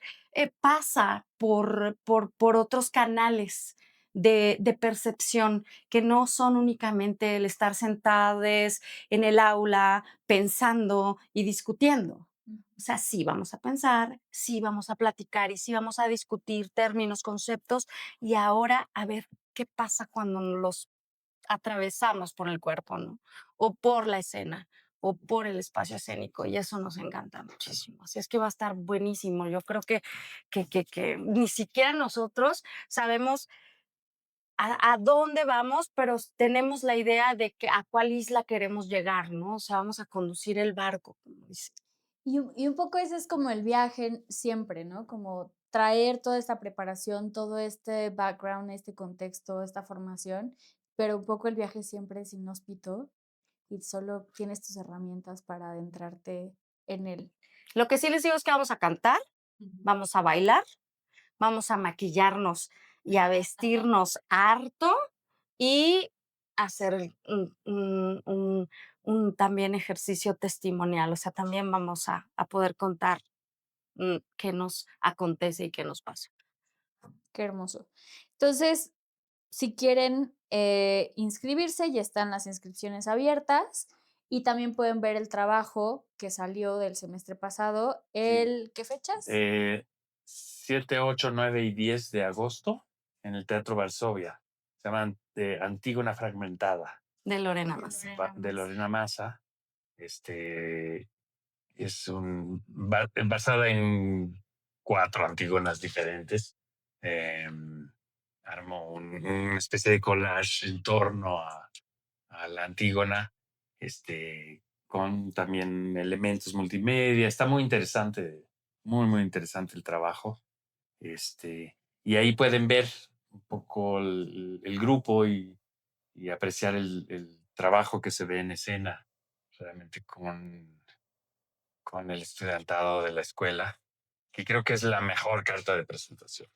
pasa por otros canales de percepción que no son únicamente el estar sentados en el aula pensando y discutiendo. O sea, sí vamos a pensar, sí vamos a platicar y sí vamos a discutir términos, conceptos y ahora a ver qué pasa cuando los atravesamos por el cuerpo, ¿no? O por la escena o por el espacio escénico y eso nos encanta muchísimo. Así es que va a estar buenísimo. Yo creo que ni siquiera nosotros sabemos a dónde vamos, pero tenemos la idea de que a cuál isla queremos llegar, ¿no? O sea, vamos a conducir el barco, como dice. Y un poco ese es como el viaje siempre, ¿no? Como traer toda esta preparación, todo este background, este contexto, esta formación, pero un poco el viaje siempre es inhóspito y solo tienes tus herramientas para adentrarte en él. Lo que sí les digo es que vamos a cantar, Ujú. vamos a bailar, vamos a maquillarnos y a vestirnos harto y hacer un también ejercicio testimonial. O sea, también vamos a poder contar qué nos acontece y qué nos pasa. Qué hermoso. Entonces, si quieren inscribirse, ya están las inscripciones abiertas y también pueden ver el trabajo que salió del semestre pasado. Sí. ¿Qué fechas? 7, 8, 9 y 10 de agosto en el Teatro Varsovia. Se llama Antígona Fragmentada, De Lorena Más. de Lorena Massa. Es basada en 4 Antígonas diferentes. Armó una especie de collage en torno a la Antígona, con también elementos multimedia. Está muy interesante, muy, muy interesante el trabajo. Y ahí pueden ver un poco el grupo y apreciar el trabajo que se ve en escena, realmente con el estudiantado de la escuela, que creo que es la mejor carta de presentación,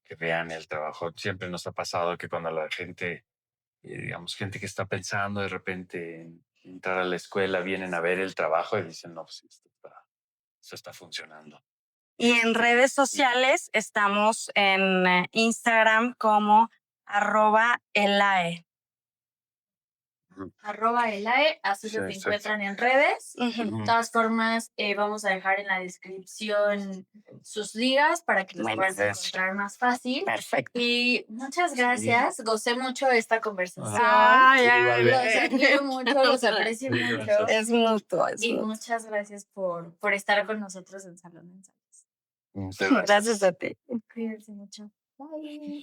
que vean el trabajo. Siempre nos ha pasado que cuando la gente, digamos, gente que está pensando de repente en entrar a la escuela, vienen a ver el trabajo y dicen, no, pues esto está funcionando. Y en redes sociales estamos en Instagram como @elae. @elae, así Sí, los exacto. encuentran en redes. Ujú. De todas formas, vamos a dejar en la descripción sus ligas para que los Bueno, puedan eso. encontrar más fácil. Perfecto. Y muchas gracias, gocé mucho esta conversación. Ay, Igualmente. Los admiro mucho, los aprecio Sí, mucho. gracias. Es mutuo, es Y mutuo. muchas gracias por estar con nosotros en Salón de Ensayos. Muchas gracias. Gracias a ti. Cuídense mucho. Bye.